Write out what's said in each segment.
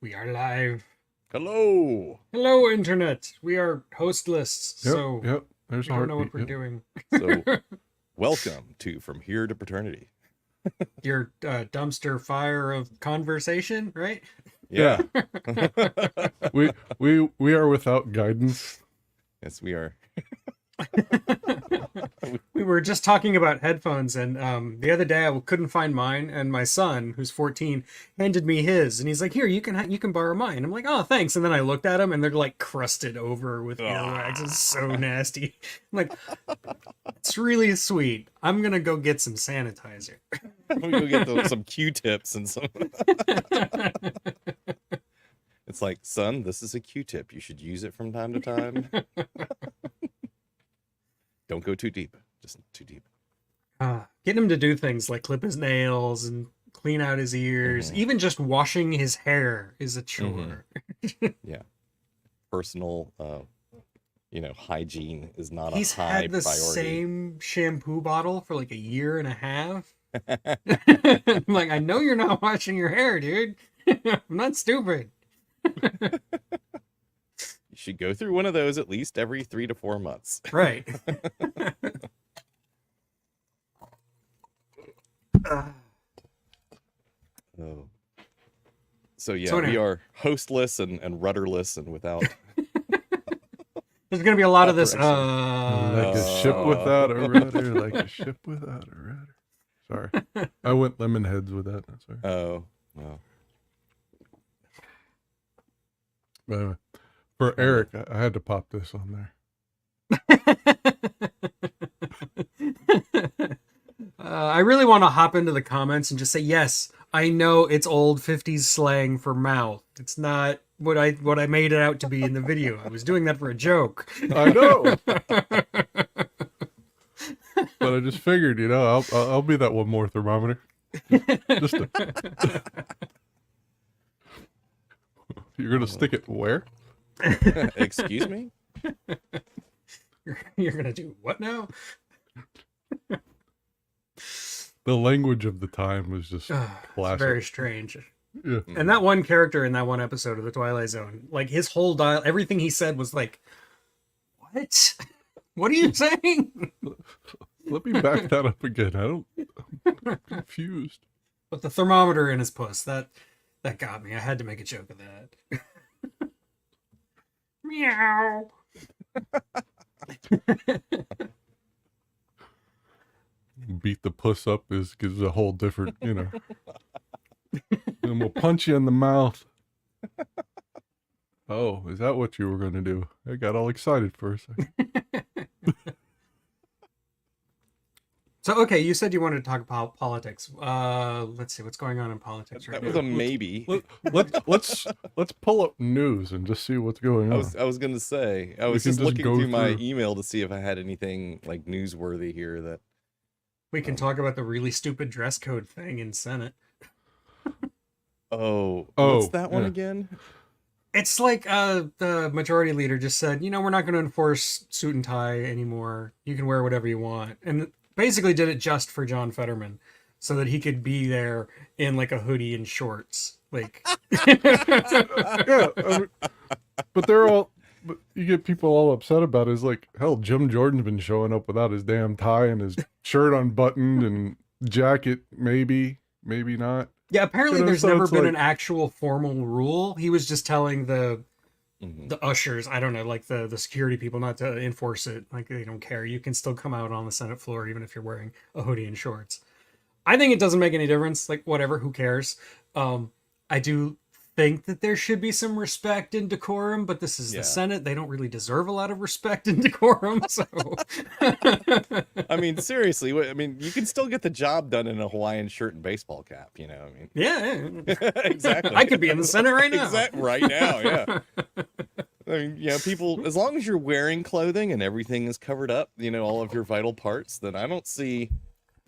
We are live. Hello. Hello, Internet. We are hostless, Yep, so yep. There's we a don't know what heartbeat. we're doing. So, welcome to From Here to Paternity. Your dumpster fire of conversation, right? Yeah. We are without guidance. Yes, we are. We were just talking about headphones, and the other day I couldn't find mine, and my son, who's 14, handed me his, and he's like, "Here, you can borrow mine." I'm like, "Oh, thanks." And then I looked at them, and they're like crusted over with earwax. It's so nasty. I'm like, it's really sweet. I'm gonna go get some sanitizer. We go get some Q-tips and some. It's like, son, this is a Q-tip. You should use it from time to time. Don't go too deep. Just too deep. Getting him to do things like clip his nails and clean out his ears. Even just washing his hair is a chore. Yeah. Personal, hygiene is not He's a high had the priority. same shampoo bottle for like a year and a half. I'm like, I know you're not washing your hair, dude. I'm not stupid. You should go through one of those at least every 3 to 4 months. Right. Oh. So yeah, So anyway. we are hostless and rudderless and without. There's gonna be a lot of this. Like a ship without a rudder, like a ship without a rudder. Sorry. I went lemon heads with that. Sorry. Oh, well. But anyway, for Eric, I had to pop this on there. I really want to hop into the comments and just say, yes, I know it's old 50s slang for mouth. It's not what I made it out to be in the video. I was doing that for a joke. I know. But I just figured, I'll be that one more thermometer. Just You're gonna stick it where? Excuse me? You're gonna do what now? The language of the time was just It's classic. very strange. Yeah. And that one character in that one episode of The Twilight Zone, like his whole everything he said was like, what? What are you saying? Let me back that up again. I'm confused. But the thermometer in his puss, that got me. I had to make a joke of that. Meow. Beat the puss up gives a whole different, And we'll punch you in the mouth. Oh, is that what you were going to do? I got all excited for a second. So, okay, you said you wanted to talk about politics. Let's see what's going on in politics right That now. was a maybe. Let's pull up news and just see what's going on. I was gonna say, I was can just just looking go through my through. email to see if I had anything like newsworthy here that. We can talk about the really stupid dress code thing in Senate. What's that one yeah. again? It's like the majority leader just said, we're not going to enforce suit and tie anymore. You can wear whatever you want. And basically did it just for John Fetterman so that he could be there in like a hoodie and shorts. Like, Yeah, but but you get people all upset about it. It's like, hell, Jim Jordan's been showing up without his damn tie and his shirt unbuttoned and jacket, maybe not. yeah, apparently there's so never it's been like- an actual formal rule. He was just telling the ushers, I don't know, like the security people not to enforce it. Like they don't care. You can still come out on the Senate floor even if you're wearing a hoodie and shorts. I think it doesn't make any difference. Like whatever, who cares? I do think that there should be some respect and decorum, but this is the Senate. They don't really deserve a lot of respect and decorum. So I mean, seriously, you can still get the job done in a Hawaiian shirt and baseball cap. yeah. Exactly. I could be in the Senate right now. Right now, yeah. I mean, people, as long as you're wearing clothing and everything is covered up, all of your vital parts, then I don't see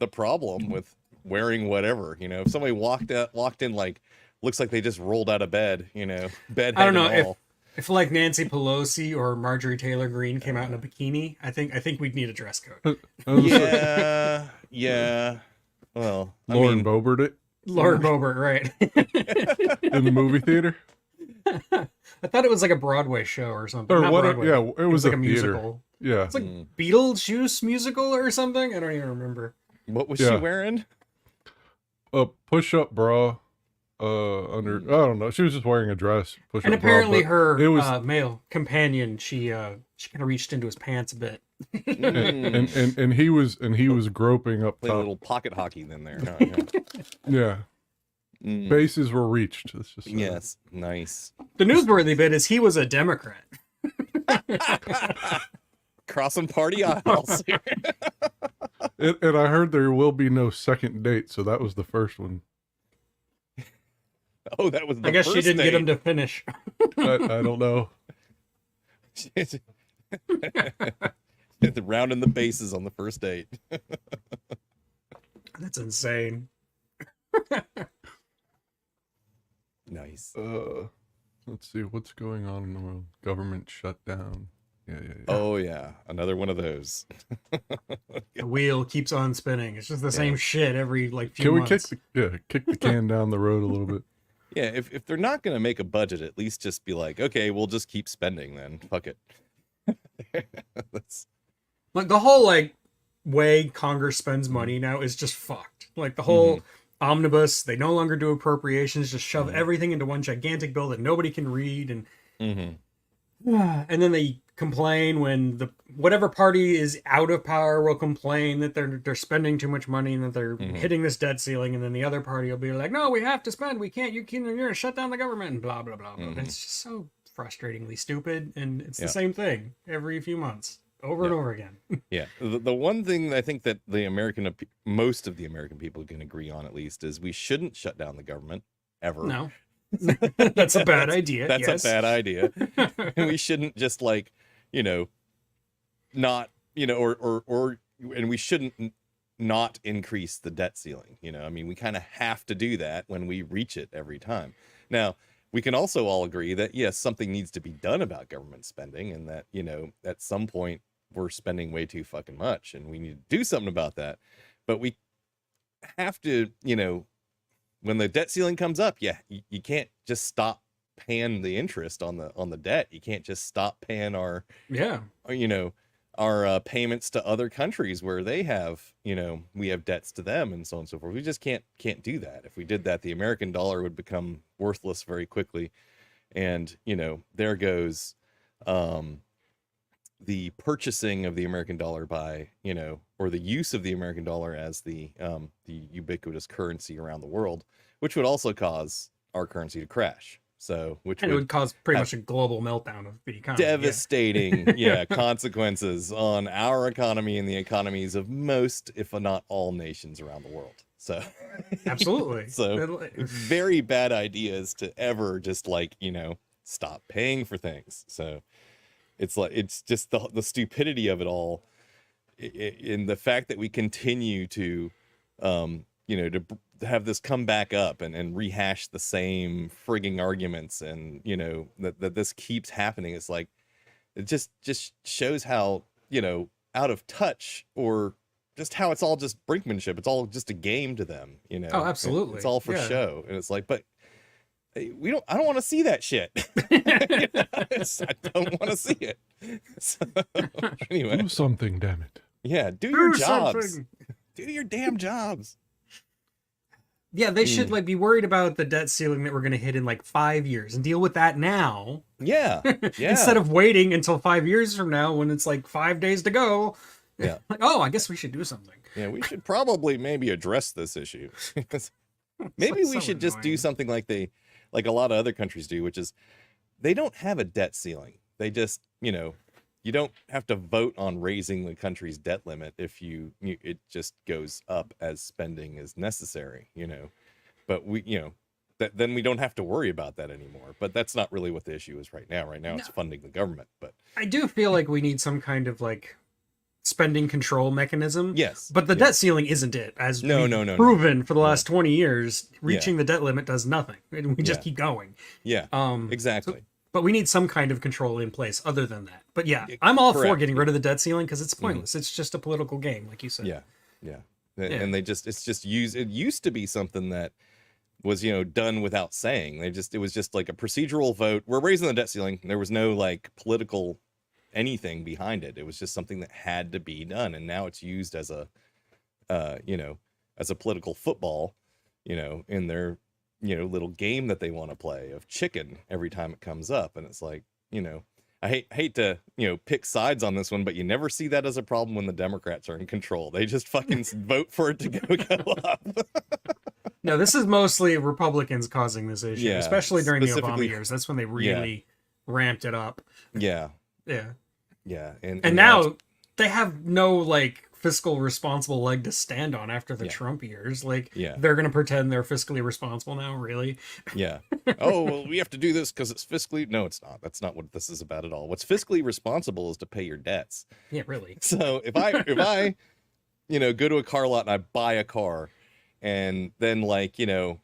the problem with wearing whatever. If somebody walked in like, looks like they just rolled out of bed, bed I don't know and all. if like Nancy Pelosi or Marjorie Taylor Greene came out in a bikini. I think we'd need a dress code. Yeah. Well, Lauren Boebert it Lord Boebert, right? in the movie theater. I thought it was like a Broadway show or something. Or Not what? Broadway. Yeah, it was like a a theater. musical. Yeah. It's like Beetlejuice musical or something. I don't even remember. What was she Yeah. wearing? A push-up bra. Under I don't know. She was just wearing a dress. Push-up And apparently bra, her it was male companion, she kind of reached into his pants a bit. and he was groping up Play a top. little pocket hockey then there. Huh? Yeah. Yeah. Bases were reached. Let's just say. Yes. Nice. The newsworthy bit is he was a Democrat. Crossing party aisles here. And I heard there will be no second date, so that was the first one. Oh, that was the I guess she first didn't get date. him to finish. I don't know. Rounding the bases on the first date. That's insane. Nice. Let's see what's going on in the world. Government shutdown. Yeah. Oh yeah, another one of those. The wheel keeps on spinning. It's just the same shit every like few Can we months. kick the can down the road a little bit? Yeah, if they're not gonna make a budget, at least just be like, okay, we'll just keep spending then. Fuck it. That's Like the whole like way Congress spends money now is just fucked. Like the whole omnibus, they no longer do appropriations, just shove everything into one gigantic bill that nobody can read, and and then they complain when the whatever party is out of power will complain that they're spending too much money and that they're hitting this debt ceiling, and then the other party will be like, no, we have to spend, we can't, you're gonna shut down the government, and blah blah blah. It's just so frustratingly stupid, and it's the same thing every few months over and over again. yeah. The one thing I think that most of the American people can agree on, at least, is we shouldn't shut down the government ever. No. That's a bad idea. That's yes. a bad idea. And we shouldn't just like, not, and we shouldn't not increase the debt ceiling. I mean, we kind of have to do that when we reach it every time. Now, we can also all agree that, yes, something needs to be done about government spending, and that, at some point we're spending way too fucking much and we need to do something about that. But we have to, when the debt ceiling comes up, you can't just stop paying the interest on the debt. You can't just stop paying our payments to other countries where they have, we have debts to them and so on and so forth. We just can't do that. If we did that, the American dollar would become worthless very quickly. And, there goes the purchasing of the American dollar by, or the use of the American dollar as the ubiquitous currency around the world, which would also cause our currency to crash. So, which and it would cause pretty much a global meltdown of the economy. Devastating, consequences on our economy and the economies of most, if not all, nations around the world. So, absolutely. So, very bad ideas to ever just stop paying for things. So, it's just the stupidity of it all, in the fact that we continue to, to have this come back up and rehash the same frigging arguments, and that this keeps happening. It's like, it just shows how out of touch, or just how it's all just brinkmanship. It's all just a game to them. Oh, absolutely. It's all for show, and it's like, but I don't want to see that shit. I don't want to see it. So, anyway, Do something, damn it. yeah, do your jobs. something. Do your damn jobs. Yeah, they should be worried about the debt ceiling that we're going to hit in 5 years and deal with that now. Yeah. Instead of waiting until 5 years from now when it's 5 days to go. Yeah. I guess we should do something. Yeah, we should probably maybe address this issue. Maybe we so should just do annoying. something like a lot of other countries do, which is they don't have a debt ceiling. They just, you don't have to vote on raising the country's debt limit if it just goes up as spending is necessary, but then we don't have to worry about that anymore. But that's not really what the issue is right now. Right now it's funding the government. But I do feel like we need some kind of spending control mechanism. yes, But the debt ceiling isn't it. As No, we've no, no, no. proven for the last 20 years, reaching the debt limit does nothing. And we just keep going. yeah, exactly. But we need some kind of control in place other than that. But yeah, I'm all for correct. getting rid of the debt ceiling because it's pointless. It's just a political game, like you said. Yeah. And it used to be something that was, done without saying. It was just like a procedural vote. We're raising the debt ceiling. There was no like political anything behind it. It was just something that had to be done. And now it's used as a, as a political football, in their, little game that they want to play of chicken every time it comes up. And it's like, I hate to, pick sides on this one, but you never see that as a problem when the Democrats are in control. They just fucking vote for it to go up. No, this is mostly Republicans causing this issue, Yeah, especially during the Obama specifically- years. That's when they really ramped it up. Yeah. Yeah. Yeah. And now now they have no like fiscal responsible leg to stand on after the Trump years. Like they're going to pretend they're fiscally responsible now, really? yeah. Oh, well, we have to do this because it's fiscally. No, it's not. That's not what this is about at all. What's fiscally responsible is to pay your debts. Yeah, really. So if I, go to a car lot and I buy a car, and then like, a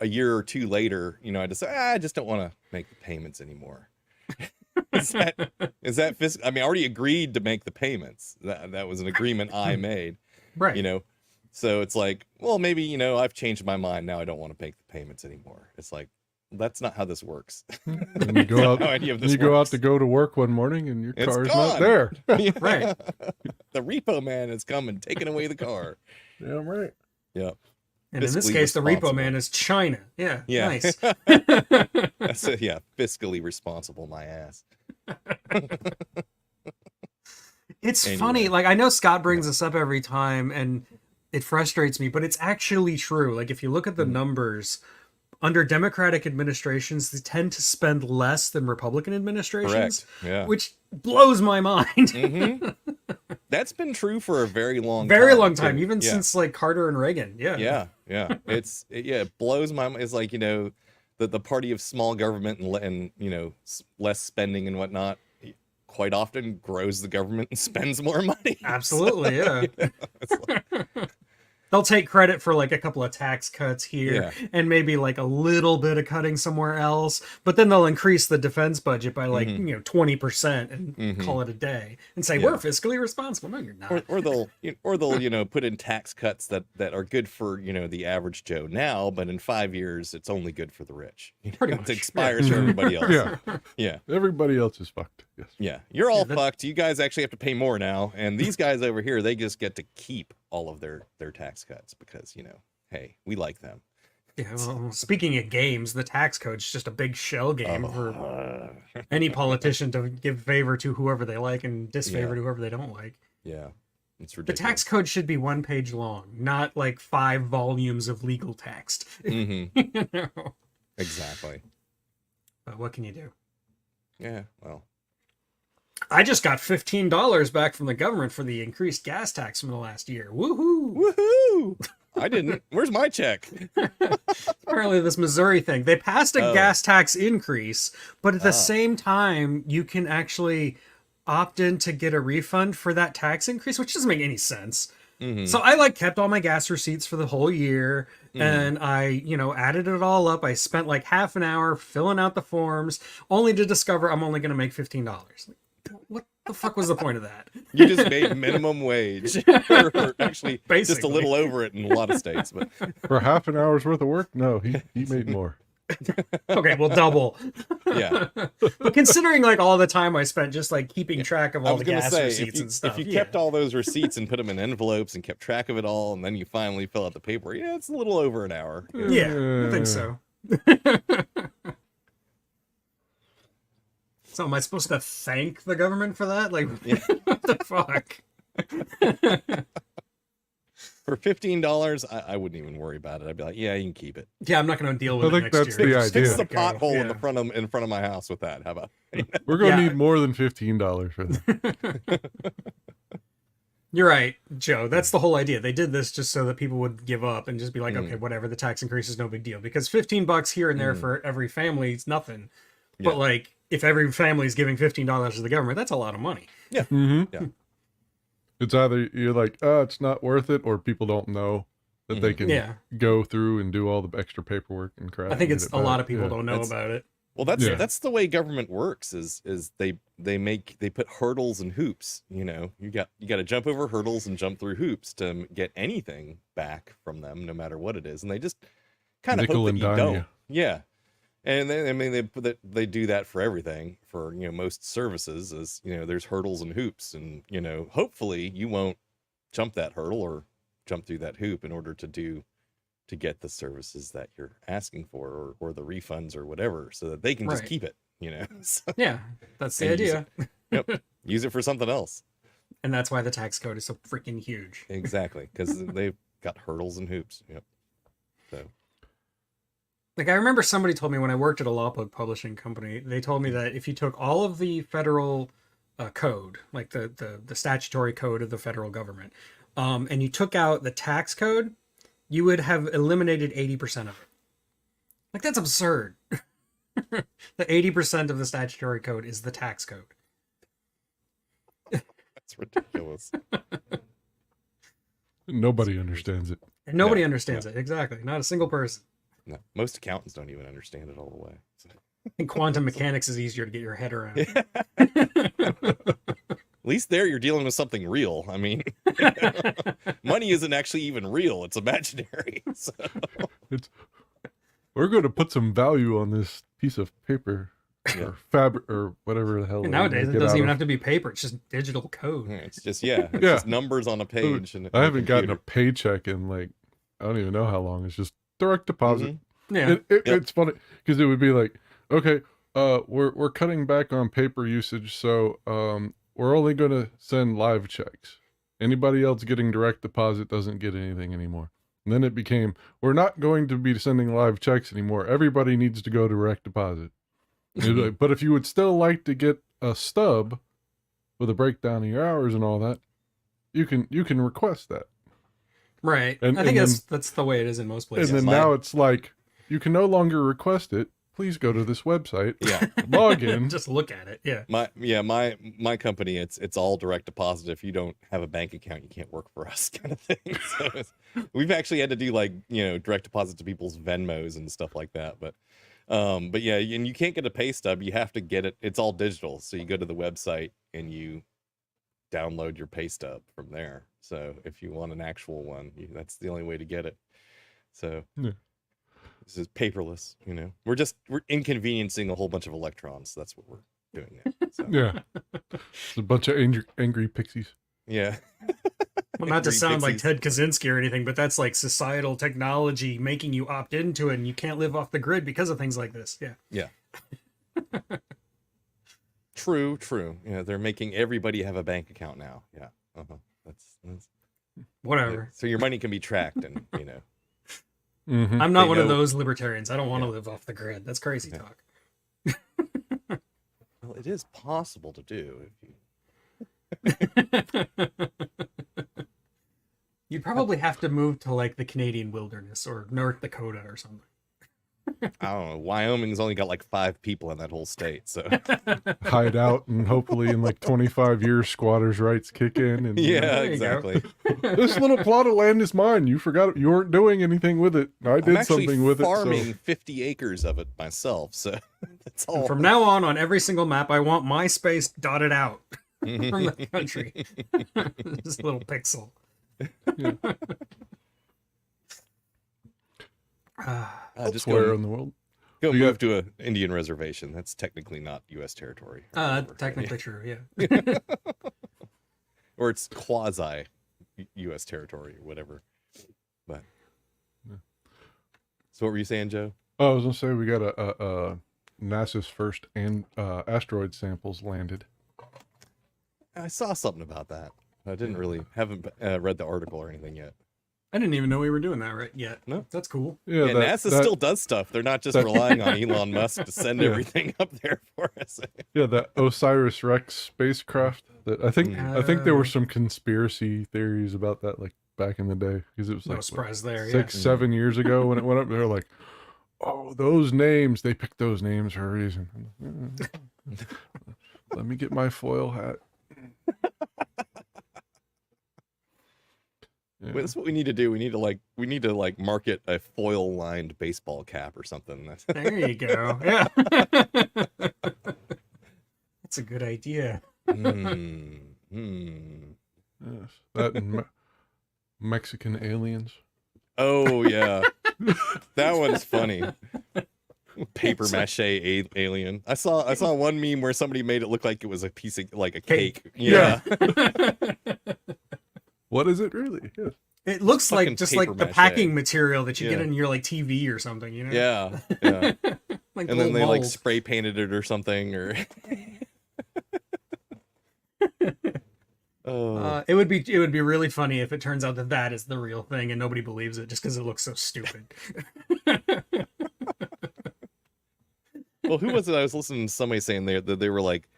year or two later, I decide I just don't want to make the payments anymore. is that fiscal? I mean, I already agreed to make the payments. That was an agreement I made. Right. So it's like, well, maybe, I've changed my mind. Now I don't want to make the payments anymore. It's like, that's not how this works. And you go out, go out to go to work one morning and your It's car's gone. not there. Right. The repo man has come and taken away the car. Yeah, right. Yep. And in this Fiscally case, the repo responsible. man is China. Yeah. Yeah. Nice. That's it, yeah, fiscally responsible, my ass. It's Anyway. funny. Like, I know Scott brings this up every time and it frustrates me, but it's actually true. Like, if you look at the numbers, under Democratic administrations, they tend to spend less than Republican administrations. Correct. Yeah. Which blows my mind. hmm That's been true for a very long Very time. long time, too. even Yeah. since like Carter and Reagan. Yeah. Yeah. It blows my mind. It's like, the party of small government and less spending and whatnot quite often grows the government and spends more money. Absolutely. Yeah. It's like, They'll take credit for like a couple of tax cuts here and maybe like a little bit of cutting somewhere else, but then they'll increase the defense budget by like 20% and call it a day and say we're fiscally responsible. No, you're not. or they'll put in tax cuts that are good for the average Joe now, but in 5 years it's only good for the rich. Pretty It much. expires for everybody else. Yeah. Yeah. Everybody else is fucked. Yes. Yeah, you're all that- fucked. You guys actually have to pay more now, and these guys over here, they just get to keep all of their tax cuts because hey, we like them. Yeah, well, speaking of games, the tax code's just a big shell game for any politician to give favor to whoever they like and disfavor to whoever they don't like. Yeah, it's The ridiculous. tax code should be 1 page long, not like 5 volumes of legal text. hmm You know? Exactly. But what can you do? Yeah. Well. I just got $15 back from the government for the increased gas tax from the last year. Woohoo! Woohoo! I didn't. Where's my check? Apparently this Missouri thing. They passed a Oh. gas tax increase, but at the same time, you can actually opt in to get a refund for that tax increase, which doesn't make any sense. Mhm. So I kept all my gas receipts for the whole year and I, added it all up. I spent like half an hour filling out the forms only to discover I'm only going to make $15. What the fuck was the point of that? You just made minimum wage, or actually just a Basically. little over it in a lot of states. But For half an hour's worth of work? No, he made more. Okay, well, double. yeah, But considering like all the time I spent just like keeping track of I all was the gonna gas say receipts and stuff. if you kept all those receipts and put them in envelopes and kept track of it all, and then you finally fill out the paper, it's a little over an hour. Yeah, I think so. So am I supposed to thank the government for that? Like, what the fuck? For $15, I wouldn't even worry about it. I'd be like, yeah, you can keep it. Yeah, I'm not going to deal with I it think next that's year. the Just idea. Fix let the it go. pothole Yeah. in front of my house with that. How about? We're gonna Yeah. need more than $15 for that. You're right, Joe. That's the whole idea. They did this just so that people would give up and just be like, okay, whatever. The tax increase is no big deal because $15 here and there for every family is nothing. Yeah. But like, if every family is giving $15 to the government, that's a lot of money. Mm-hmm. Yeah. It's either you're like, oh, it's not worth it, or people don't know that they can Yeah. go through and do all the extra paperwork and crap. I think and it's get a it lot back. of people Yeah. don't know That's- about it. Well, that's Yeah. that's the way government works. Is they put hurdles and hoops. You got to jump over hurdles and jump through hoops to get anything back from them, no matter what it is. And they just kind of Nickel hope that and you dime don't. you. Yeah. And then, I mean, they do that for everything, for, most services, is, there's hurdles and hoops, and, hopefully you won't jump that hurdle or jump through that hoop in order to get the services that you're asking for, or the refunds or whatever, so that they can just Right. keep it, So- Yeah, that's the And use idea. Yep. Use it for something else. And that's why the tax code is so freaking huge. Exactly. Because they've got hurdles and hoops. Yep. So, Like, I remember somebody told me when I worked at a law book publishing company, they told me that if you took all of the federal code, like the statutory code of the federal government, and you took out the tax code, you would have eliminated 80% of it. Like, that's absurd. The 80% of the statutory code is the tax code. that's ridiculous. Nobody understands it. And nobody Yeah, understands it. Exactly. Not a single person. No, most accountants don't even understand it all the way. So. I think quantum mechanics is easier to get your head around. At least there you're dealing with something real. I mean, money isn't actually even real. It's imaginary. So. We're going to put some value on this piece of paper Yeah. or fabric or whatever the hell. And they nowadays, make it doesn't out even of. have to be paper. It's just digital code. It's just, it's Yeah. just numbers on a page. And I haven't gotten a paycheck in I don't even know how long. It's just direct deposit. Yeah. It, Yep. It's funny because it would be like, okay, we're cutting back on paper usage, so we're only going to send live checks. Anybody else getting direct deposit doesn't get anything anymore. And then it became, we're not going to be sending live checks anymore. Everybody needs to go direct deposit. And it'd be like, but if you would still like to get a stub with a breakdown of your hours and all that, you can request that. Right. And- I think and that's the way it is in most places. And then my- now it's like, you can no longer request it. Please go to this website. Yeah. Log in. Just look at it. Yeah. My company, it's all direct deposit. If you don't have a bank account, you can't work for us, kind of thing. So we've actually had to do direct deposit to people's Venmos and stuff like that. But yeah, and you can't get a pay stub. You have to get it. It's all digital. So you go to the website and you download your pay stub from there. So if you want an actual one, that's the only way to get it. So. Yeah. This is paperless, We're inconveniencing a whole bunch of electrons. That's what we're doing now. So, Yeah. It's a bunch of angry pixies. yeah. Well, not to Green sound like pixies. Ted Kaczynski or anything, but that's like societal technology making you opt into it, and you can't live off the grid because of things like this. Yeah. Yeah. True. Yeah, they're making everybody have a bank account now. Yeah. Uh-huh. That's Whatever. so your money can be tracked, and Mm-hmm. I'm not They one of know- those libertarians. I don't want to Yeah. live off the grid. That's crazy Yeah. talk. well, it is possible to do if you. You'd probably have to move to like the Canadian wilderness or North Dakota or something. I don't know. Wyoming's only got 5 people in that whole state, so Hide out, and hopefully in 25 years, squatters' rights kick in. And yeah, There you go. exactly. this little plot of land is mine. You forgot you weren't doing anything with it. I I'm did actually something with farming it. 50 acres of it myself, so that's all. From now on every single map, I want my space dotted out from the country. This little pixel. Just So, where go, in the world? go You move to an Indian reservation. That's technically not U.S. territory. Technically true, yeah. Or it's quasi U.S. territory or whatever. But so what were you saying, Joe? Oh, I was gonna say we got a NASA's first asteroid samples landed. I saw something about that. I didn't really haven't read the article or anything yet. I didn't even know we were doing that right yet. No. That's cool. Yeah, Yeah, NASA still does stuff. They're not just relying on Elon Musk to send Yeah. everything up there for us. Yeah, that Osiris-Rex spacecraft. That I think there were some conspiracy theories about that, back in the day, because it was No surprise there. 6-7 years ago when it went up. They're like, "Oh, those names! They picked those names for a reason." Let me get my foil hat. Yeah. Well, that's what we need to do. We need to market a foil lined baseball cap or something. There you go. Yeah. That's a good idea. Yes, that and Mexican aliens. Oh yeah. That one's funny. Paper mache alien. I saw one meme where somebody made it look like it was a piece of like a cake. Yeah. What is it really? Yeah. It looks like fucking just like paper the mache. packing material that you get Yeah. in your like TV or something, you know? Yeah. Yeah. Like And then they little like mold. spray painted it or something or oh. It would be really funny if it turns out that that is the real thing and nobody believes it just because it looks so stupid. Well, who was it? I was listening to somebody saying that they were like,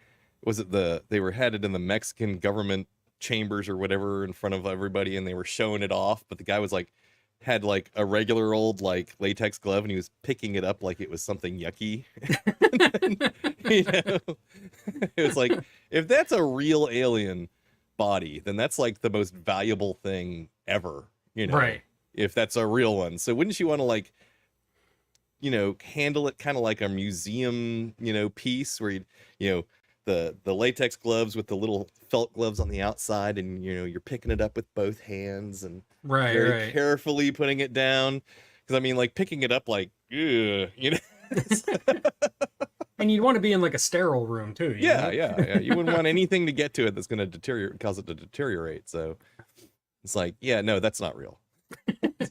they were had it in the Mexican government chambers or whatever in front of everybody and they were showing it off, but the guy was like, had like a regular old like latex glove and he was picking it up like it was something yucky. You know, it was like, if that's a real alien body, then that's like the most valuable thing ever, you know, Right. if that's a real one. So wouldn't you want to like, you know, handle it kind of like a museum, you know, piece where you know, the latex gloves with the little felt gloves on the outside and, you know, you're picking it up with both hands and very Right. carefully putting it down. Because I mean, like picking it up like, ugh, you know. And you'd want to be in like a sterile room too. You Yeah, know? yeah. You wouldn't want anything to get to it that's going to cause it to deteriorate. So it's like, yeah, no, that's not real.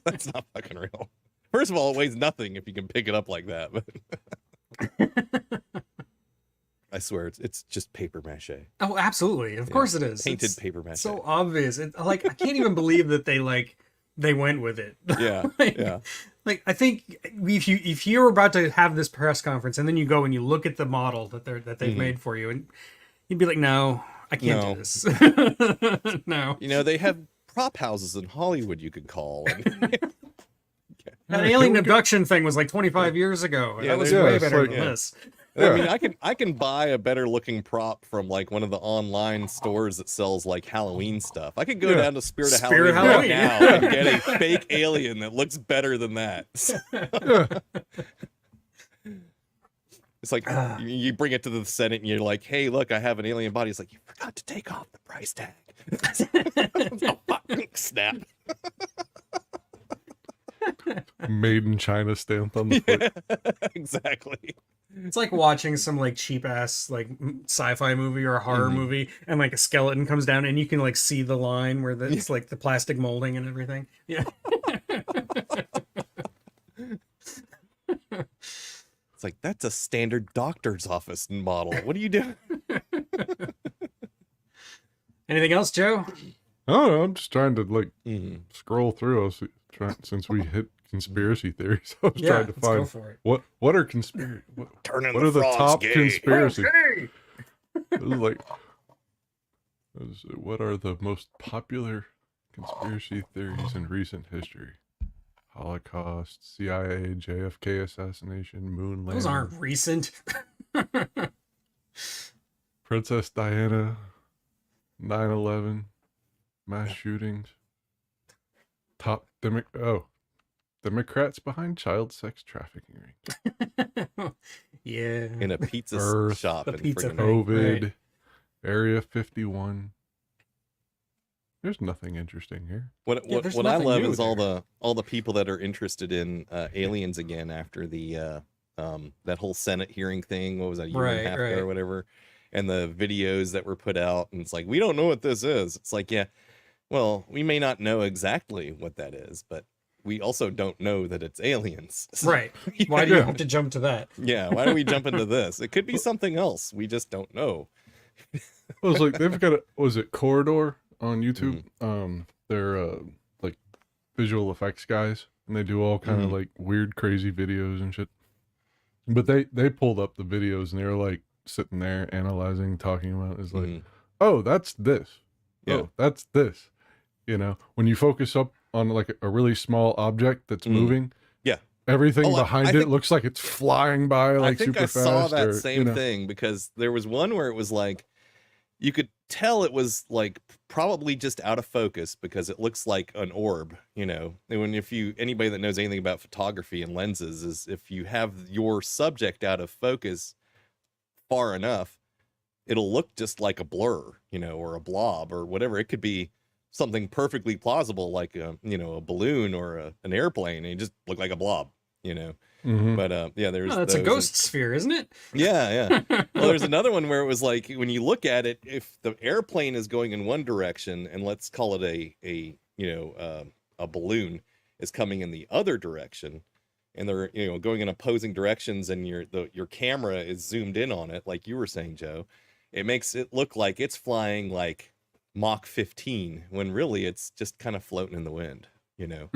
That's not fucking real. First of all, it weighs nothing if you can pick it up like that. But I swear, it's just paper mache. Oh, absolutely. Of course it is. Painted It's paper mache. so obvious. Like I can't even believe that they went with it. Yeah, Like- yeah. Like I think if you're about to have this press conference and then you go and you look at the model that they've Mhm. made for you and you'd be like, no, I can't No. do this. No. You know, they have prop houses in Hollywood you could call. And, That alien abduction thing was like 25 years ago. Yeah, That was there's- way yeah, better it's than like- this. I mean, I can buy a better looking prop from like one of the online stores that sells like Halloween stuff. I could go Yeah. down to Spirit of Spirit Halloween, right Halloween. now and get a fake alien that looks better than that. It's like you bring it to the Senate and you're like, hey, look, I have an alien body. It's like, you forgot to take off the price tag. Oh, fuck. Snap. Made in China stamped on the foot. Exactly. It's like watching some like cheap ass like sci-fi movie or a horror Mhm. movie and like a skeleton comes down and you can like see the line where it's like the plastic molding and everything. Yeah. It's like, that's a standard doctor's office model. What are you doing? Anything else, Joe? I don't know. I'm just trying to like Mhm. scroll through. I was trying, since we hit conspiracy theories, I was Yeah, trying to let's go find for it. what are conspiracy. Turning What the are the frogs top gay. conspiracy? Okay. It was like, what are the most popular conspiracy theories in recent history? Holocaust, CIA, JFK assassination, moon landing, Those aren't recent. Princess Diana, 9/11, mass shootings, top Democrats behind child sex trafficking ring, Yeah. In a pizza Earth. shop The in pizza friggin' thing. COVID, right. Area 51. There's nothing interesting here. What Yeah, what, there's what I nothing love new is all the people that are interested in aliens again after the that whole Senate hearing thing. What was that, a year and a Right, half right. ago or whatever? And the videos that were put out, and it's like, we don't know what this is. It's like, yeah, well, we may not know exactly what that is, but we also don't know that it's aliens. So, Right. Why do you Yeah. have to jump to that? yeah, why do we jump into this? It could be something else. We just don't know. Well, it's like they've got was it Corridor on YouTube? Mm-hmm. They're like visual effects guys, and they do all kind of Mhm. like weird, crazy videos and shit. But they pulled up the videos and they were like sitting there analyzing, talking about it. It's like, Mhm. oh, that's this. Yeah. Oh, that's this. You know, when you focus up on like a really small object that's Mhm. moving, Yeah. everything Oh, I behind it think- looks like it's flying by like I think super I saw fast. that or, same you know. thing because there was one where it was like you could tell it was like probably just out of focus because it looks like an orb, you know. And when if you anybody that knows anything about photography and lenses is if you have your subject out of focus far enough, it'll look just like a blur, you know, or a blob or whatever. It could be something perfectly plausible like a a balloon or an airplane, and you just look like a blob, Mhm. But yeah, there's Oh, that's a those, ghost sphere, isn't it? yeah. Well, there's another one where it was like when you look at it, if the airplane is going in one direction, and let's call it a balloon is coming in the other direction, and they're going in opposing directions, and your camera is zoomed in on it, like you were saying, Joe, it makes it look like it's flying like Mach 15 when really it's just kind of floating in the wind, Yeah.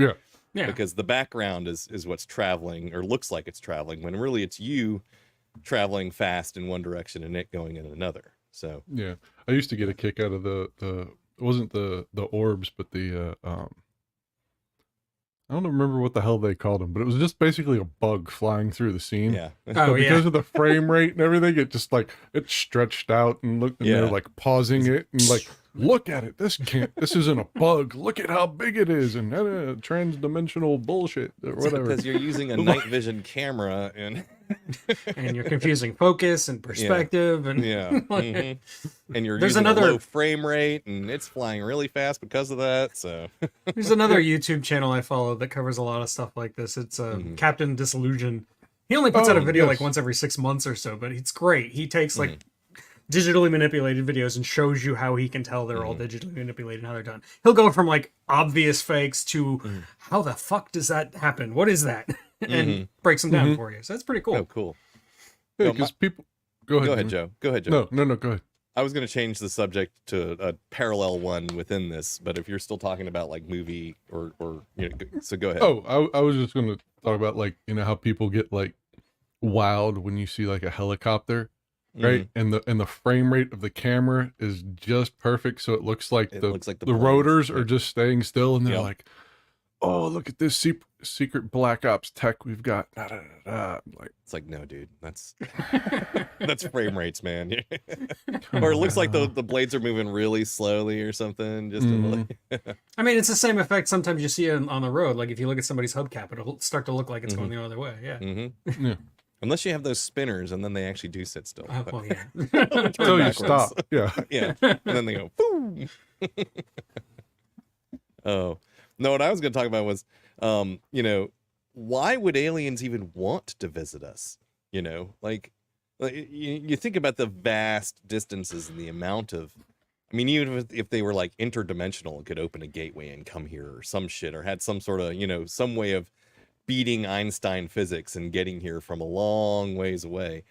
Yeah. because the background is what's traveling, or looks like it's traveling, when really it's you traveling fast in one direction and it going in another. So Yeah. I used to get a kick out of the it wasn't the orbs, but the I don't remember what the hell they called them, but it was just basically a bug flying through the scene. yeah. Oh, But yeah. because of the frame rate and everything, it just like it stretched out and looked, and they're Yeah. like pausing it and like, look at it. This isn't a bug. Look at how big it is, and transdimensional bullshit or whatever. Because you're using a night vision camera, and And you're confusing focus and perspective, and yeah, like, and you're There's using a another- low frame rate, and it's flying really fast because of that. So there's another YouTube channel I follow that covers a lot of stuff like this. It's Captain Disillusion. He only puts out a Oh, video like yes. once every 6 months or so, but it's great. He takes like digitally manipulated videos and shows you how he can tell they're all digitally manipulated and how they're done. He'll go from like obvious fakes to how the fuck does that happen? What is that? And breaks them down for you. So that's pretty cool. oh, cool. Yeah, No, because people. Go ahead. Go ahead, Jimmy. Joe. Go ahead, Joe. No. Go ahead. I was going to change the subject to a parallel one within this, but if you're still talking about like movie or so go ahead. Oh, I was just going to talk about like how people get like wowed when you see like a helicopter, right? And the frame rate of the camera is just perfect, so it looks like It the looks like the the planes. rotors are Yep. just staying still, and they're Yep. like, "Oh, look at this secret Black Ops tech we've got." Da, da, da, da. I'm like, It's like, no, dude, that's frame rates, man. Or it looks like the blades are moving really slowly or something. Just I mean, it's the same effect sometimes you see on the road. Like if you look at somebody's hubcap, it'll start to look like it's going the other way. Yeah. yeah. Unless you have those spinners, and then they actually do sit still. Oh, But- well, yeah. Until you backwards. stop. Yeah. Yeah, and then they go boom. Oh no, what I was going to talk about was, why would aliens even want to visit us? Like you think about the vast distances and the amount of, I mean, even if they were like interdimensional and could open a gateway and come here or some shit, or had some sort of, some way of beating Einstein physics and getting here from a long ways away,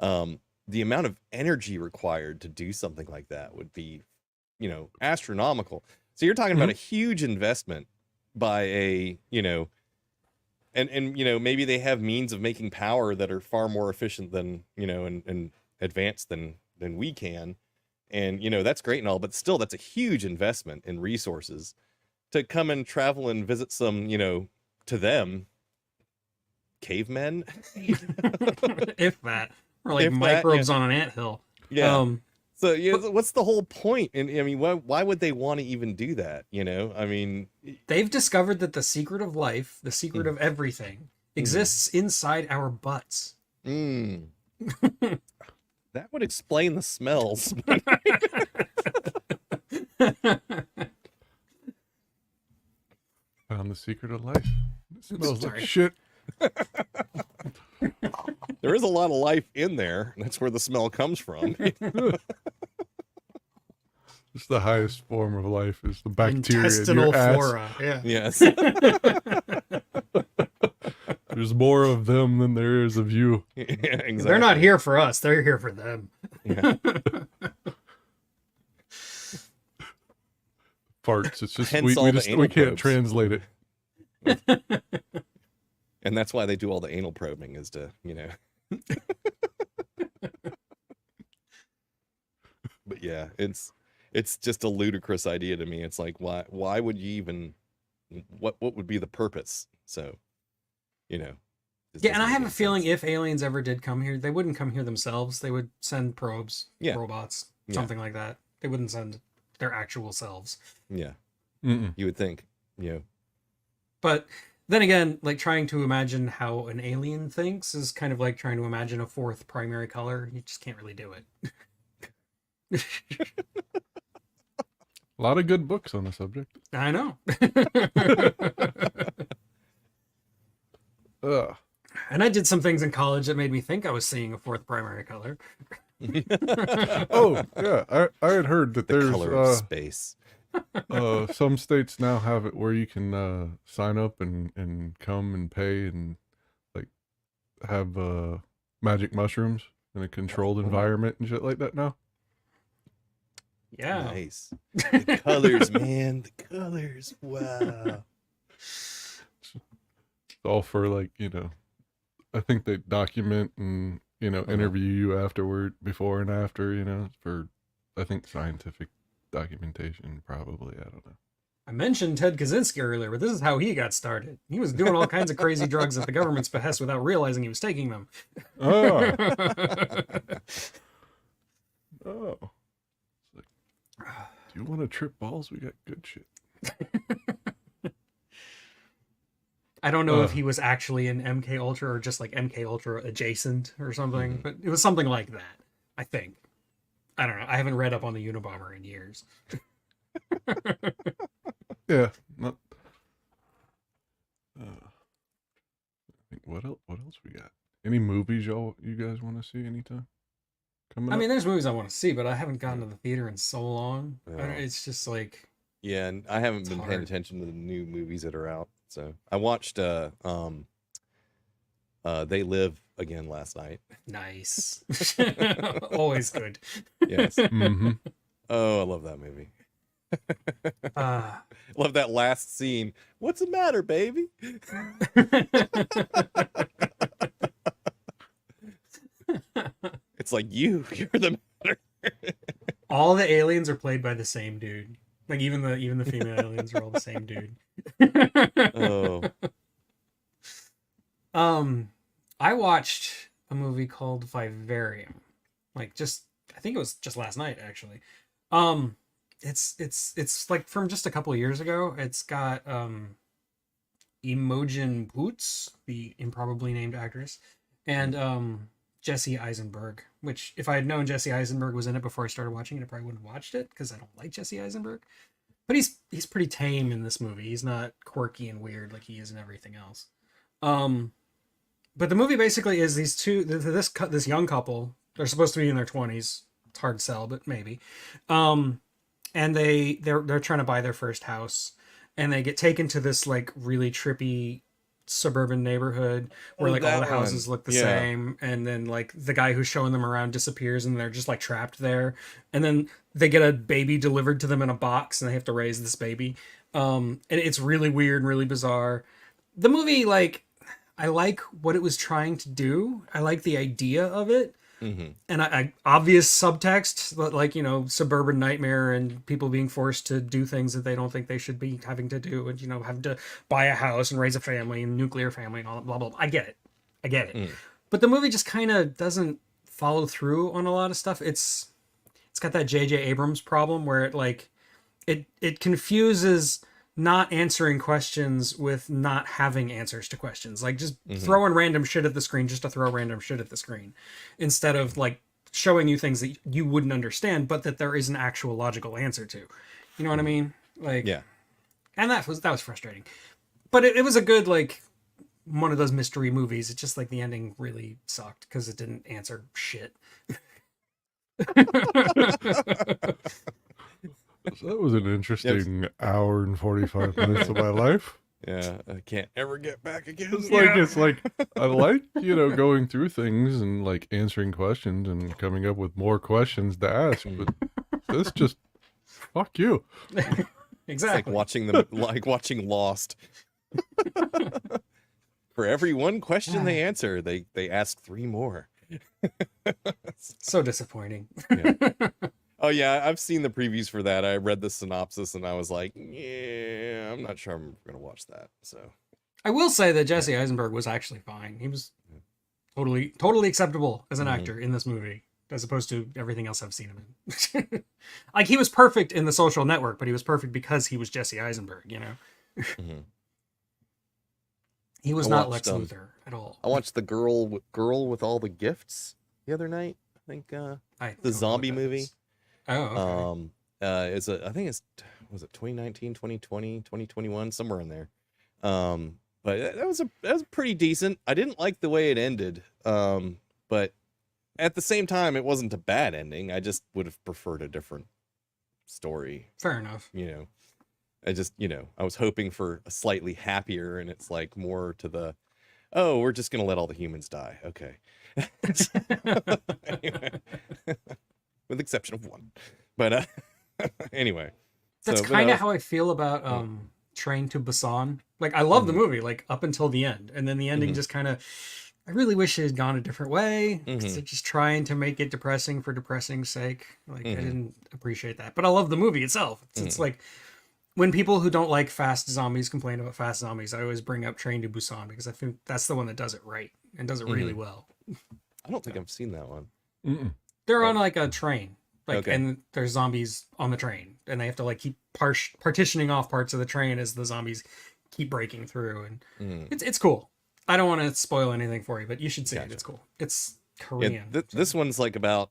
the amount of energy required to do something like that would be, astronomical. So you're talking about a huge investment by a, and maybe they have means of making power that are far more efficient than, and advanced than we can. And, that's great and all, but still that's a huge investment in resources to come and travel and visit some, to them, cavemen. If that. Or like If that, microbes on an anthill. Yeah. So what's the whole point? And I mean, why would they want to even do that? I mean, They've discovered that the secret of life, the secret of everything, exists inside our butts. that would explain the smells. Found the secret of life. It smells like Sorry. shit. There is a lot of life in there. That's where the smell comes from. It's the highest form of life is the bacteria in Intestinal your ass. flora. Yeah. Yes. There's more of them than there is of you. Yeah, exactly. They're not here for us. They're here for them. Yeah. Farts. It's just Hence we all the just anal we can't probes. translate it. And that's why they do all the anal probing, is to, But yeah, it's just a ludicrous idea to me. It's like, why would you even, what would be the purpose? So, this Yeah, and doesn't I make have a any feeling sense. if aliens ever did come here, they wouldn't come here themselves. They would send probes, Yeah. robots, Yeah. something like that. They wouldn't send their actual selves. Yeah, Mm-mm. you would think, But then again, like trying to imagine how an alien thinks is kind of like trying to imagine a fourth primary color. You just can't really do it. A lot of good books on the subject. I know. Ugh. And I did some things in college that made me think I was seeing a fourth primary color. Oh, yeah. I had heard that The there's color of space. some states now have it where you can sign up and come and pay and like have magic mushrooms in a controlled environment and shit like that now. Yeah. Nice. The colors, man. The colors. Wow. It's all for like, I think they document and, interview you afterward, before and after, for, I think, scientific documentation, probably. I don't know. I mentioned Ted Kaczynski earlier, but this is how he got started. He was doing all kinds of crazy drugs at the government's behest without realizing he was taking them. Oh. Oh. It's like, do you want to trip balls? We got good shit. I don't know if he was actually in MK Ultra or just like MK Ultra adjacent or something, but it was something like that, I think. I don't know. I haven't read up on the Unabomber in years. Yeah. Not, I think what else we got? Any movies you guys want to see anytime? Coming I mean, up? there's movies I want to see, but I haven't gone to the theater in so long. Yeah. It's just like... Yeah, and I haven't been paying hard. attention to the new movies that are out. So I watched They Live again last night. Nice. Always good. Yes. Mm-hmm. Oh, I love that movie. Uh, Love that last scene. What's the matter, baby? It's like you're the matter. all the aliens are played by the same dude. Like even the female aliens are all the same dude. Oh. I watched a movie called Vivarium. I think it was just last night actually. It's like from just a couple of years ago. It's got Imogen Poots, the improbably named actress, and Jesse Eisenberg, which if I had known Jesse Eisenberg was in it before I started watching it, I probably wouldn't have watched it because I don't like Jesse Eisenberg. But he's pretty tame in this movie. He's not quirky and weird like he is in everything else. But the movie basically is this young couple. They're supposed to be in their 20s. It's hard to sell, but maybe. And they're trying to buy their first house, and they get taken to this like really trippy suburban neighborhood where like all the houses look the same, and then like the guy who's showing them around disappears and they're just like trapped there, and then they get a baby delivered to them in a box and they have to raise this baby. And it's really weird and really bizarre. The movie, like, I like what it was trying to do. I like the idea of it. Mm-hmm. And I obvious subtext, like, suburban nightmare and people being forced to do things that they don't think they should be having to do, and having to buy a house and raise a family and nuclear family and all that, blah, blah, blah. I get it. But the movie just kind of doesn't follow through on a lot of stuff. It's got that J.J. Abrams problem where it confuses not answering questions with not having answers to questions. Like just throwing random shit at the screen just to throw random shit at the screen, instead of like showing you things that you wouldn't understand, but that there is an actual logical answer to. You know what I mean? Like, Yeah. And that was frustrating. But it was a good, like, one of those mystery movies. It's just like the ending really sucked because it didn't answer shit. So that was an interesting hour and 45 minutes of my life. Yeah, I can't ever get back again. It's like I like, going through things and like answering questions and coming up with more questions to ask, but this just fuck you. Exactly. Like watching Lost. For every one question they answer, they ask 3 more. So disappointing. Yeah. Oh yeah, I've seen the previews for that. I read the synopsis and I was like, yeah, I'm not sure I'm gonna watch that. So I will say that Jesse Eisenberg was actually fine. He was totally acceptable as an actor in this movie, as opposed to everything else I've seen him in. Like, he was perfect in The Social Network, but he was perfect because he was Jesse Eisenberg, He was not Lex Luthor at all. I watched the girl with all the gifts the other night. I think I the don't know zombie what that movie. is. Oh, okay. I think it's, was it 2019, 2020, 2021, somewhere in there. But that was pretty decent. I didn't like the way it ended. But at the same time, it wasn't a bad ending. I just would have preferred a different story. Fair enough. I was hoping for a slightly happier, and it's like more to the, oh, we're just gonna let all the humans die. Okay. Anyway, with the exception of one. But anyway. That's kind of how I feel about Train to Busan. Like, I love the movie, like, up until the end. And then the ending just kind of, I really wish it had gone a different way. 'Cause they're just trying to make it depressing for depressing's sake. Like, I didn't appreciate that. But I love the movie itself. It's like, when people who don't like fast zombies complain about fast zombies, I always bring up Train to Busan because I think that's the one that does it right and does it really well. I don't think I've seen that one. They're on like a train, like, Okay. and there's zombies on the train, and they have to like keep partitioning off parts of the train as the zombies keep breaking through, and it's cool. I don't want to spoil anything for you, but you should see it. It's cool. It's Korean. This one's like about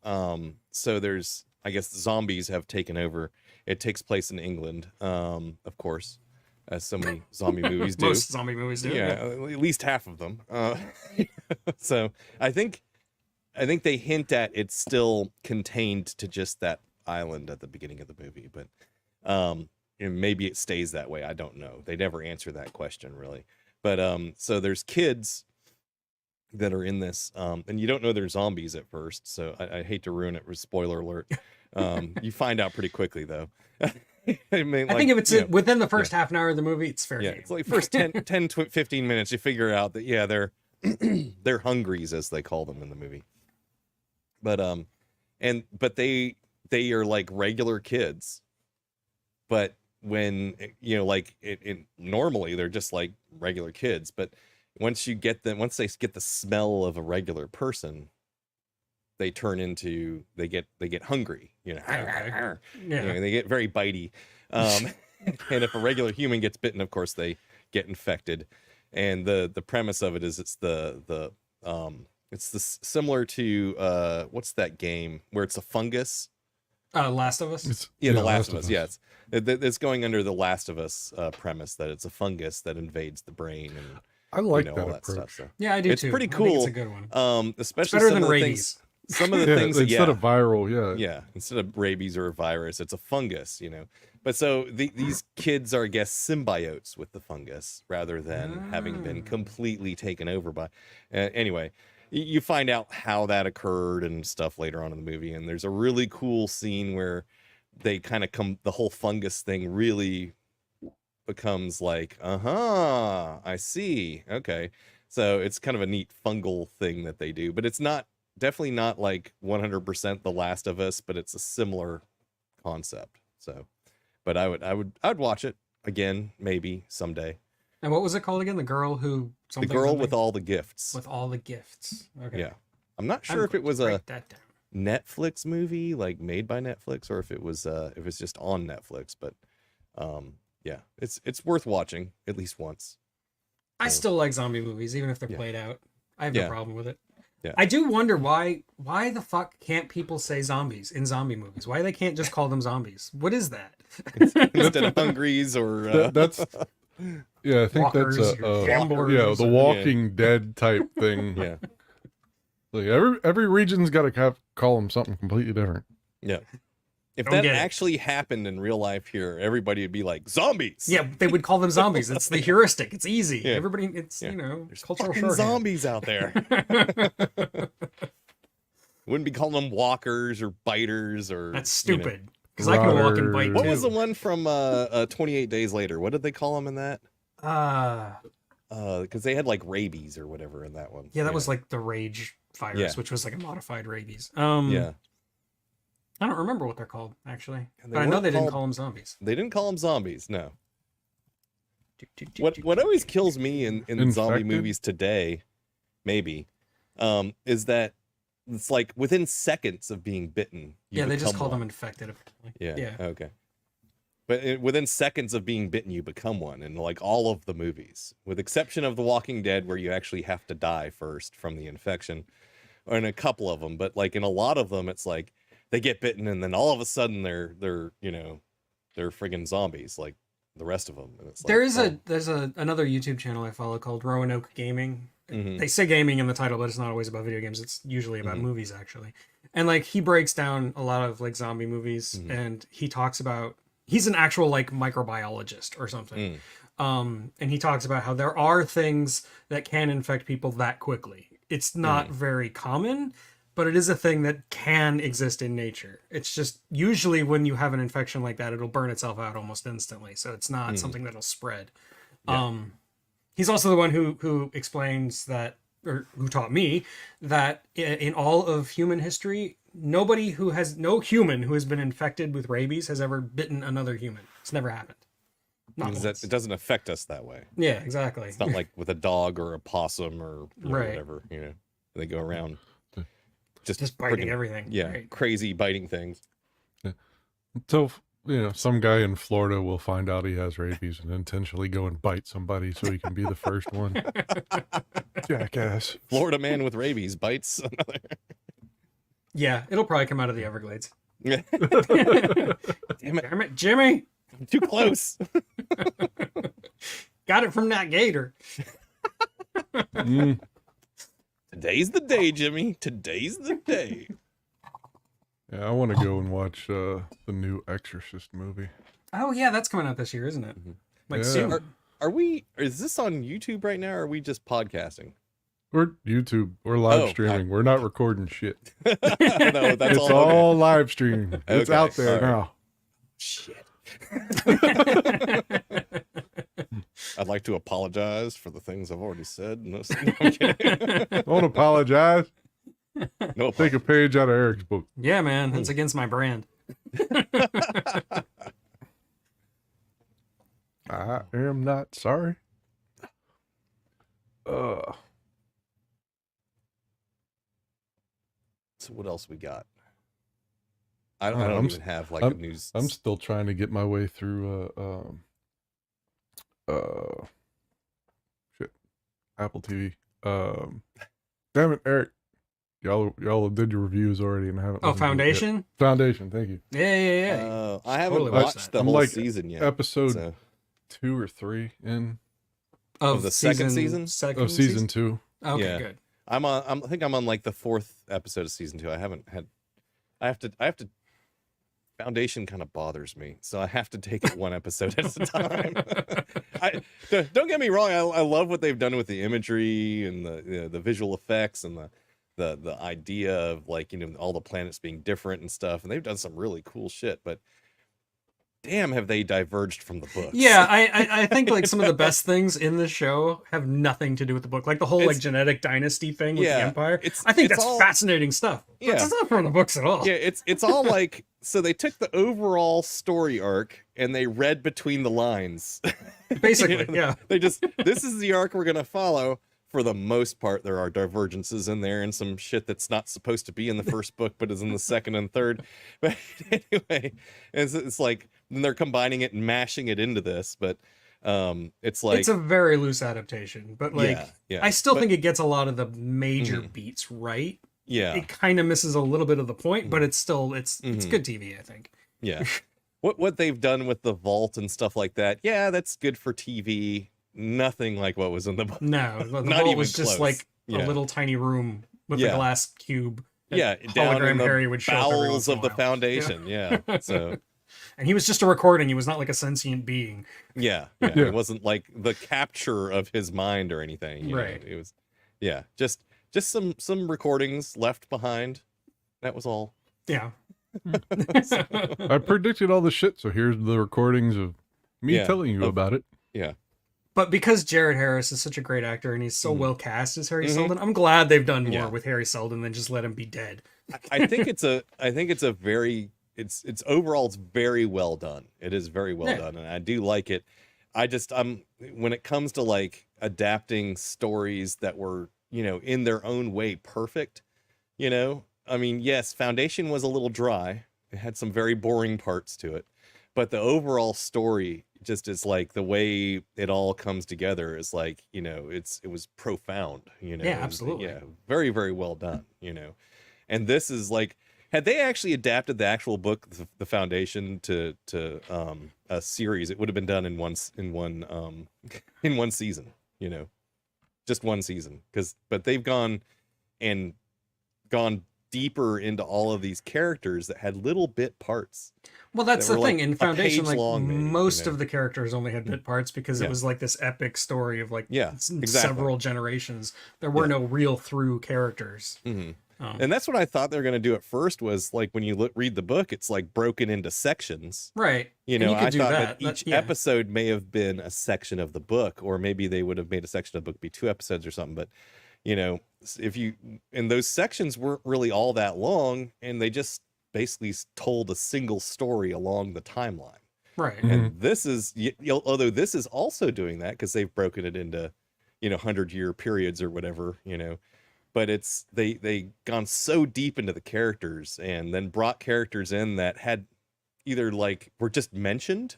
so there's, I guess, zombies have taken over. It takes place in England, of course, as so many zombie movies do. Most zombie movies do. Yeah, at least half of them. So I think they hint at it's still contained to just that island at the beginning of the movie, but maybe it stays that way. I don't know. They never answer that question really. But so there's kids that are in this, and you don't know they're zombies at first. So I hate to ruin it with spoiler alert. You find out pretty quickly though. I think if it's within the first half an hour of the movie, it's fair game. It's like first 10 to 15 minutes, you figure out that, they're they're hungries, as they call them in the movie. But but they are like regular kids. But when, normally they're just like regular kids. But once they get the smell of a regular person, they turn into, they get hungry, they get very bitey. And if a regular human gets bitten, of course they get infected. And the premise of it is it's similar to what's that game where it's a fungus? Last of Us. The Last of Us. Yes, it's going under the Last of Us premise that it's a fungus that invades the brain, and I like all that that approach. stuff. So. Yeah, I do It's too. pretty I think cool. it's a good one. Especially Better some than of the rabies. some of the things instead of viral, instead of rabies or a virus, it's a fungus, But so these kids are, I guess, symbiotes with the fungus rather than having been completely taken over by. Anyway, you find out how that occurred and stuff later on in the movie, and there's a really cool scene where they kind of the whole fungus thing really becomes like, I see, okay. So it's kind of a neat fungal thing that they do, but it's definitely not like 100% The Last of Us, but it's a similar concept. So, but I'd watch it again, maybe someday. And what was it called again? The girl who with all the gifts. With all the gifts. Okay. Yeah, I'm not sure if it was a write that down. Netflix movie, like made by Netflix, or if it was just on Netflix. But it's worth watching at least once. I still like zombie movies, even if they're played out. I have no Yeah. problem with it. Yeah. I do wonder why the fuck can't people say zombies in zombie movies? Why they can't just call them zombies? What is that? Instead of hungries or That's I think Walkers that's or gamblers the or- Walking Dead type thing. yeah. Like every region's got to call them something completely different. Yeah. If Don't that get it. actually happened in real life here, everybody would be like, zombies. Yeah, they would call them zombies. It's the heuristic. It's easy. Yeah. Everybody, it's, Yeah. There's cultural Fucking shorthand. zombies out there. Wouldn't be calling them walkers or biters or. That's stupid. Because I can walk and bite What too. was the one from 28 Days Later? What did they call them in that? Because they had like rabies or whatever in that one. Yeah, that was like the rage virus, Yeah. which was like a modified rabies. Yeah. I don't remember what they're called actually, And they but I know weren't they didn't called- call them zombies. They didn't call them zombies, no. What always kills me in zombie Infected? movies today, maybe, is that it's like within seconds of being bitten. Yeah, they just become call them one. infected. Apparently. Yeah. Yeah. Okay. But within seconds of being bitten, you become one in like all of the movies, with exception of The Walking Dead, where you actually have to die first from the infection, or in a couple of them. But like in a lot of them, it's like they get bitten, and then all of a sudden they're they're friggin' zombies like the rest of them. And it's like, There's another YouTube channel I follow called Roanoke Gaming. Mhm. They say gaming in the title, but it's not always about video games. It's usually about movies, actually. And like he breaks down a lot of like zombie movies, and he talks about, he's an actual like microbiologist or something. And he talks about how there are things that can infect people that quickly. It's not very common, but it is a thing that can exist in nature. It's just usually when you have an infection like that, it'll burn itself out almost instantly. So it's not something that'll spread. Yeah. He's also the one who explains that, or who taught me that in all of human history, no human who has been infected with rabies has ever bitten another human. It's never happened. Not Because once. it doesn't affect us that way. Yeah, exactly. It's not like with a dog or a possum or Right. whatever, they go around Just biting friggin', everything. yeah, Right. crazy biting things. So, some guy in Florida will find out he has rabies and intentionally go and bite somebody so he can be the first one. Jackass. Florida man with rabies bites another. Yeah, it'll probably come out of the Everglades. Damn it, Damn it, Jimmy! I'm too close. Got it from that gator. Mm. Today's the day, Jimmy. Today's the day. Yeah, I want to go and watch the new Exorcist movie. Oh yeah, that's coming out this year, isn't it? Like Yeah. soon. Is this on YouTube right now, or are we just podcasting? We're YouTube. We're live Oh, streaming. We're not recording shit. No, that's It's all live stream. It's Okay, out there all right. now. Shit. I'd like to apologize for the things I've already said. No, I'm kidding. Don't apologize. No, Take a page out of Eric's book. Yeah, man, that's against my brand. I am not sorry. So what else we got? I don't I'm even have like a news. I'm still trying to get my way through shit, Apple TV. Damn it, Eric. Y'all did your reviews already and haven't. Oh, listened to it yet. Foundation? Foundation, thank you. Yeah. I haven't Totally watched watched that. the I'm whole like season yet. Episode so- 2 or 3 in Of the second season? Second of season 2. Okay, Yeah. good. I think I'm on like the 4th episode of season 2. I have to Foundation kind of bothers me, so I have to take it one episode at a time. Don't get me wrong, I love what they've done with the imagery and the visual effects and the idea of like all the planets being different and stuff, and they've done some really cool shit, but damn, have they diverged from the books. Yeah, I think like some of the best things in the show have nothing to do with the book. Like the whole like genetic dynasty thing with the Empire. I think that's all fascinating stuff. But Yeah. it's not from the books at all. Yeah, it's all like, so they took the overall story arc and they read between the lines. Basically, yeah. They just, this is the arc we're gonna follow. For the most part, there are divergences in there and some shit that's not supposed to be in the first book, but is in the second and third. But anyway, it's like they're combining it and mashing it into this. But it's like, It's a very loose adaptation, but like yeah. I still think it gets a lot of the major beats right. yeah, It kind of misses a little bit of the point, but it's still it's good TV, I think. yeah. What they've done with the vault and stuff like that, yeah, that's good for TV. Nothing like what was in the book. No, the Not vault even was just close. like Yeah. a little tiny room with a Yeah. glass cube. that Yeah, down in hologram Harry the would show up every bowels once in a of the while. foundation. Yeah. So And he was just a recording. He was not like a sentient being. yeah. Yeah. It wasn't like the capture of his mind or anything. you know. Right. It was, yeah, just some recordings left behind. That was all. Yeah. I predicted all the shit, so here's the recordings of me Yeah, telling you about it. Yeah. But because Jared Harris is such a great actor and he's so well cast as Harry Seldon, I'm glad they've done more Yeah. with Harry Seldon than just let him be dead. I think it's a very, it's overall, it's very well done. It is very well Yeah. done. And I do like it. When it comes to like adapting stories that were, in their own way, perfect, I mean, yes, Foundation was a little dry. It had some very boring parts to it, but the overall story just is like the way it all comes together is like, it was profound, Yeah, absolutely. Yeah. Very, very well done, and this is like, Had they actually adapted the actual book, the Foundation, to a series, it would have been done in one in one season. You know, just one season. But they've gone deeper into all of these characters that had little bit parts. Well, that's that the were, thing. like, In a Foundation, page like long, maybe, most you know? of the characters only had bit parts because it Yeah. was like this epic story of like Yeah, exactly. several generations. There were no real through characters. Mhm. And that's what I thought they were going to do at first, was like when you read the book, it's like broken into sections. Right. You And know, you could I do thought that. that each Yeah. episode may have been a section of the book, or maybe they would have made a section of the book be 2 episodes or something. But, you know, and those sections weren't really all that long, and they just basically told a single story along the timeline. Right. And this is, although this is also doing that because they've broken it into, 100-year periods or whatever, but it's they gone so deep into the characters and then brought characters in that had either like were just mentioned.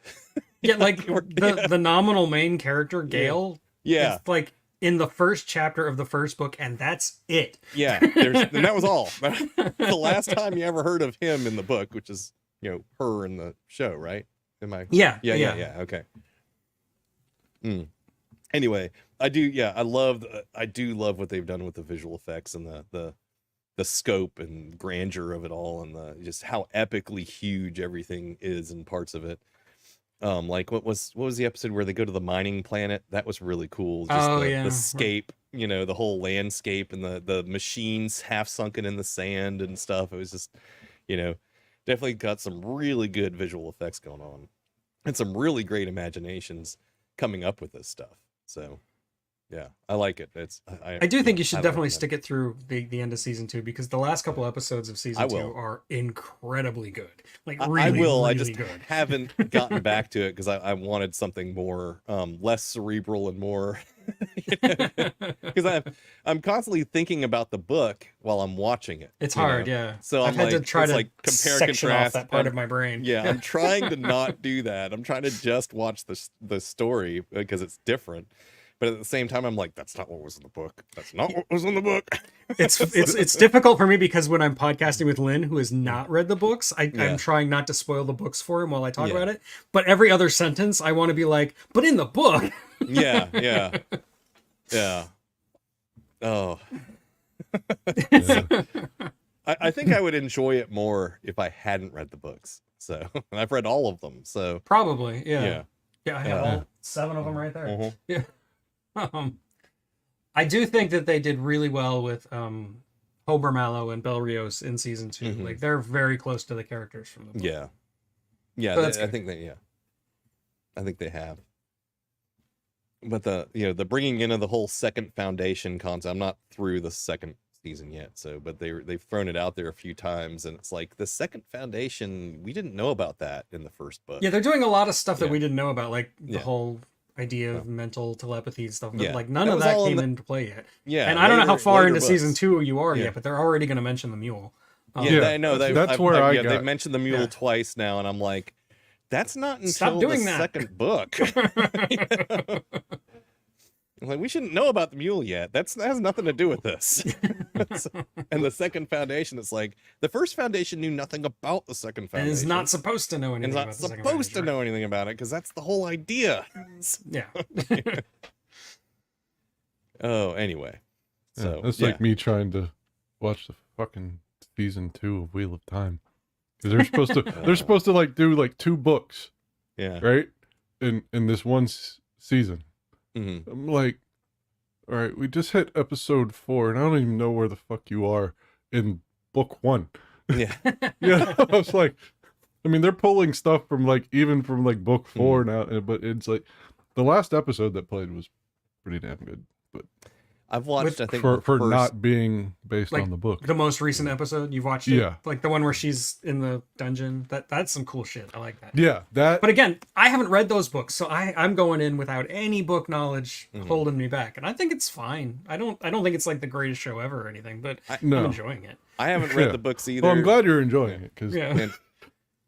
Yeah, like the nominal main character, Gale. Yeah. It's like in the first chapter of the first book, and that's it. Yeah. And that was all. The last time you ever heard of him in the book, which is, her in the show, right? Am I? Yeah. Yeah. Okay. Anyway, I do love what they've done with the visual effects and the scope and grandeur of it all, and just how epically huge everything is in parts of it. Like what was the episode where they go to the mining planet? That was really cool. Just the scape, the whole landscape and the machines half sunken in the sand and stuff. It was just, definitely got some really good visual effects going on and some really great imaginations coming up with this stuff. So yeah, I like it. I do think you should definitely recommend it. stick it through the end of season 2, because the last couple episodes of season 2 are incredibly good. Like really, I will. really I just good. haven't gotten back to it because I wanted something more less cerebral and more because I'm constantly thinking about the book while I'm watching it. It's hard, yeah. So I've I'm had to try to compare and section off contrast that part of my brain. Yeah, I'm trying to not do that. I'm trying to just watch the story because it's different. But at the same time, I'm like, that's not what was in the book. That's not what was in the book. It's difficult for me because when I'm podcasting with Lynn, who has not read the books, I'm trying not to spoil the books for him while I talk about it. But every other sentence, I want to be like, but in the book. Yeah. Oh. I think I would enjoy it more if I hadn't read the books. So I've read all of them. So probably, yeah. I have all 7 of them right there. Uh-huh. Yeah. I do think that they did really well with Hober Mallow and Bel Rios in season 2. Mm-hmm. Like they're very close to the characters from the book. Yeah. So I think they have. But the bringing in of the whole second Foundation concept, I'm not through the second season yet, but they've thrown it out there a few times, and it's like the second Foundation, we didn't know about that in the first book. Yeah, they're doing a lot of stuff that we didn't know about, like the Yeah. whole idea of mental telepathy and stuff. But Yeah. like none That of was that all in came the- into play yet. Yeah, And I don't know how far later into season books. 2 you are Yeah. yet, but they're already going to mention the mule. Yeah, that's where I got. They've mentioned the mule Yeah. twice now, and I'm like, that's not until Stop doing the that. second book. I'm like, we shouldn't know about the mule yet. That has nothing to do with this. And the second Foundation, it's like the first Foundation knew nothing about the second And Foundation. is not supposed to know anything and about not the second supposed to Foundation, know anything about it because that's the whole idea. Yeah. Oh, anyway. So That's like me trying to watch the fucking season 2 of Wheel of Time. Because they're supposed to like do like 2 books, yeah. right? In this one season. Mhm. I'm like, all right, we just hit episode 4, and I don't even know where the fuck you are in book 1. Yeah. Yeah, I was like, I mean, they're pulling stuff from like even from like book 4 now, but it's like the last episode that played was pretty damn good. But I've watched, I think, for the first- not being based Like, on the book. The most recent episode you've watched it? Yeah. Like the one where she's in the dungeon. That's some cool shit. I like that. Yeah, that. But again, I haven't read those books, so I'm going in without any book knowledge holding me back, and I think it's fine. I don't think it's like the greatest show ever or anything, but No. I'm enjoying it. I haven't read Yeah. the books either. Well, I'm glad you're enjoying it because Yeah. And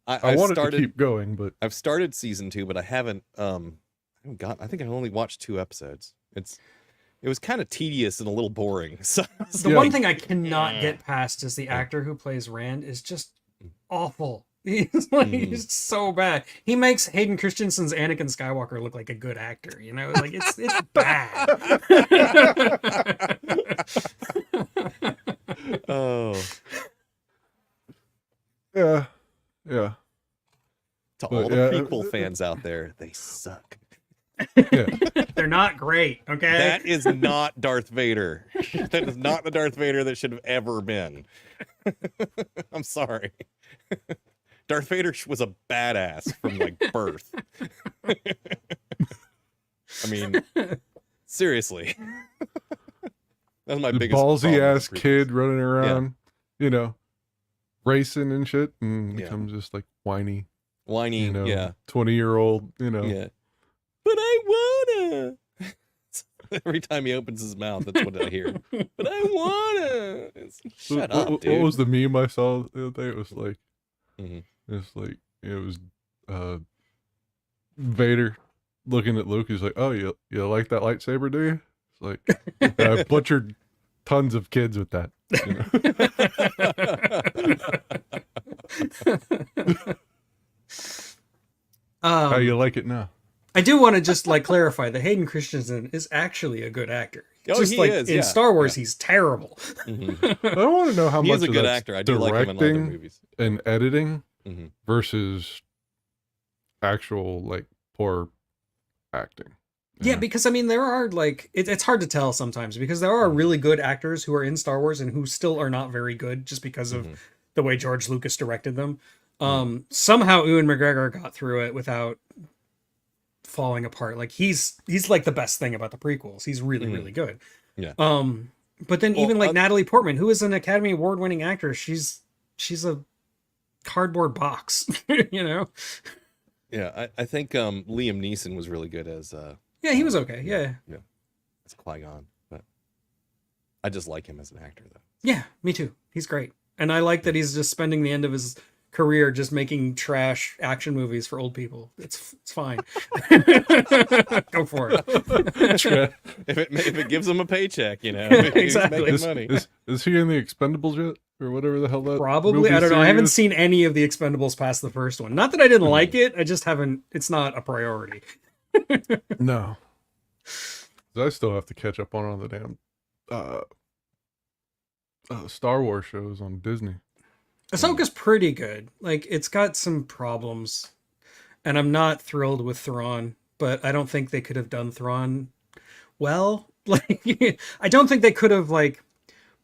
I I've wanted started, to keep going, but I've started season 2, but I haven't I think I've only watched 2 episodes. it was kind of tedious and a little boring. So The one thing I cannot get past is the actor who plays Rand is just awful. He's like he's so bad. He makes Hayden Christensen's Anakin Skywalker look like a good actor. You know, like it's bad. oh, Yeah. to all the prequel fans out there, they suck. Yeah. They're not great. Okay, That is not Darth Vader. That is not the Darth Vader that should have ever been. I'm sorry. Darth Vader was a badass from like birth. I mean, seriously. That's my The biggest ballsy problem ass with prequels. kid running around, you know, racing and shit, and Yeah. becomes just like whiny, Whiny, you know, yeah. 20-year-old, you know. Yeah. But I wanna. Every time he opens his mouth, that's what I hear. But I wanna. Shut up, dude. What was the meme I saw the other day? It was like, Mhm. it was Vader looking at Luke. He's like, "Oh, you like that lightsaber, do you?" It's like, I butchered tons of kids with that. You know? How you like it now? I do want to just like clarify that Hayden Christensen is actually a good actor. Oh, Just he like is, in yeah, Star Wars, yeah. he's terrible. Mhm. I want to know how He much is a of good that's actor. I do like him in other directing movies. and editing Mhm. versus actual like poor acting. Yeah, because I mean, there are like it's hard to tell sometimes because there are really good actors who are in Star Wars and who still are not very good just because of Mhm. the way George Lucas directed them. Somehow Ewan McGregor got through it without falling apart. Like he's like the best thing about the prequels. He's really really good. Yeah. But then Well, even like Natalie Portman, who is an Academy Award winning actress, she's a cardboard box, you know. Yeah, I think Liam Neeson was really good as Yeah, he was okay. Yeah. as Qui-Gon, but I just like him as an actor though. Yeah, me too. He's great. And I like that he's just spending the end of his career just making trash action movies for old people. It's fine. Go for it. If it gives him a paycheck, you know, Exactly. he's making money. Is he in the Expendables yet, or whatever the hell that? Probably. movie I don't know. I haven't series? seen any of the Expendables past the first one. Not that I didn't like it. I just haven't. It's not a priority. No. I still have to catch up on all the damn Star Wars shows on Disney. Ahsoka's pretty good. Like, it's got some problems. And I'm not thrilled with Thrawn, but I don't think they could have done Thrawn well. Like, I don't think they could have, like,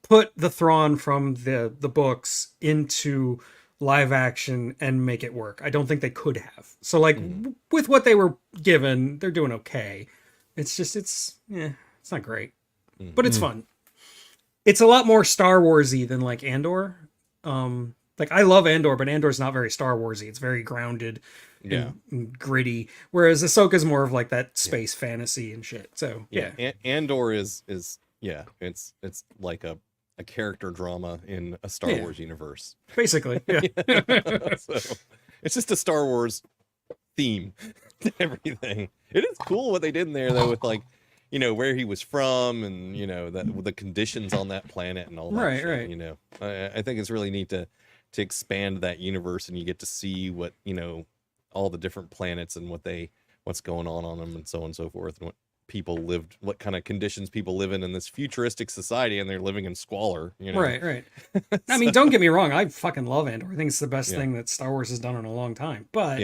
put the Thrawn from the books into live action and make it work. I don't think they could have. So, like, with what they were given, they're doing okay. It's just, it's not great. But it's fun. It's a lot more Star Warsy than, like, Andor. Like, I love Andor, but Andor's not very Star Warsy. It's very grounded and gritty. Whereas Ahsoka's more of like that space fantasy and shit. So Andor is it's like a character drama in a Star Wars universe. Basically, yeah. So it's just a Star Wars theme to everything. It is cool what they did in there though, with like, you know, where he was from and, you know, the conditions on that planet and all that. Right, shit, right. You know, I think it's really neat to expand that universe and you get to see what, you know, all the different planets and what's going on them and so on and so forth, and what people lived, what kind of conditions people live in this futuristic society, and they're living in squalor, you know. Right. I mean, don't get me wrong, I fucking love Andor. I think it's the best thing that Star Wars has done in a long time. But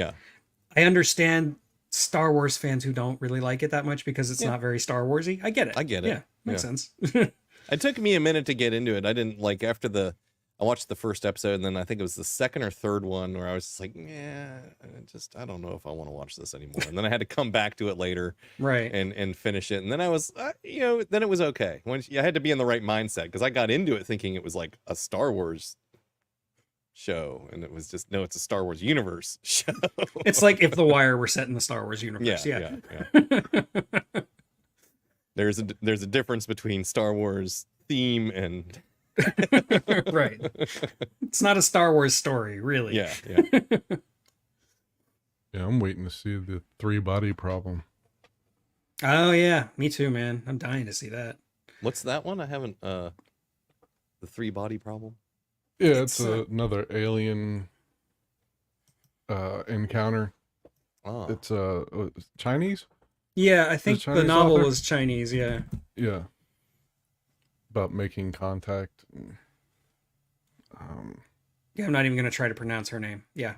I understand Star Wars fans who don't really like it that much because it's not very Star Warsy. I get it. Yeah, makes sense. It took me a minute to get into it. I didn't like I watched the first episode, and then I think it was the second or third one where I was just like, I don't know if I want to watch this anymore. And then I had to come back to it later, right, and finish it. And then I was, then it was okay. I had to be in the right mindset because I got into it thinking it was like a Star Wars show, and it was just it's a Star Wars universe show. It's like if The Wire were set in the Star Wars universe. Yeah. There's a difference between Star Wars theme and right. It's not a Star Wars story, really. Yeah. Yeah, I'm waiting to see the 3-body problem. Oh yeah, me too, man. I'm dying to see that. What's that one? I haven't. The three body problem. Yeah, It's it's another alien encounter. Oh, It's Chinese. yeah, I Is it a think the Chinese novel author? was Chinese. Yeah. Yeah, about making contact. Yeah, I'm not even gonna try to pronounce her name. Yeah,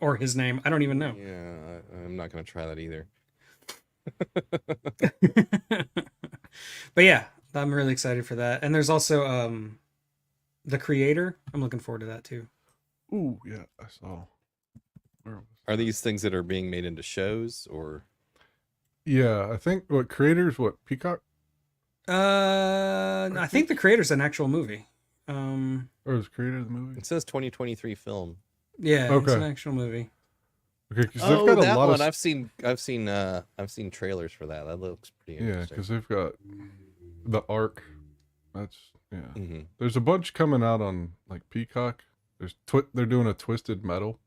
or his name. I don't even know. yeah. I'm not gonna try that either. But yeah, I'm really excited for that. And there's also the creator. I'm looking forward to that too. Ooh, yeah, I saw. Where was Are that? these things that are being made into shows or? Yeah, I think what creators, what Peacock, I think the creator's an actual movie. or is creator of the movie? It says 2023 film. Yeah, it's an Okay, actual movie. okay, because they've Oh, got a that lot one. of I've seen trailers for that. That looks pretty yeah, interesting. because they've got the Ark. That's yeah. Hmm. There's a bunch coming out on like Peacock. They're doing a Twisted Metal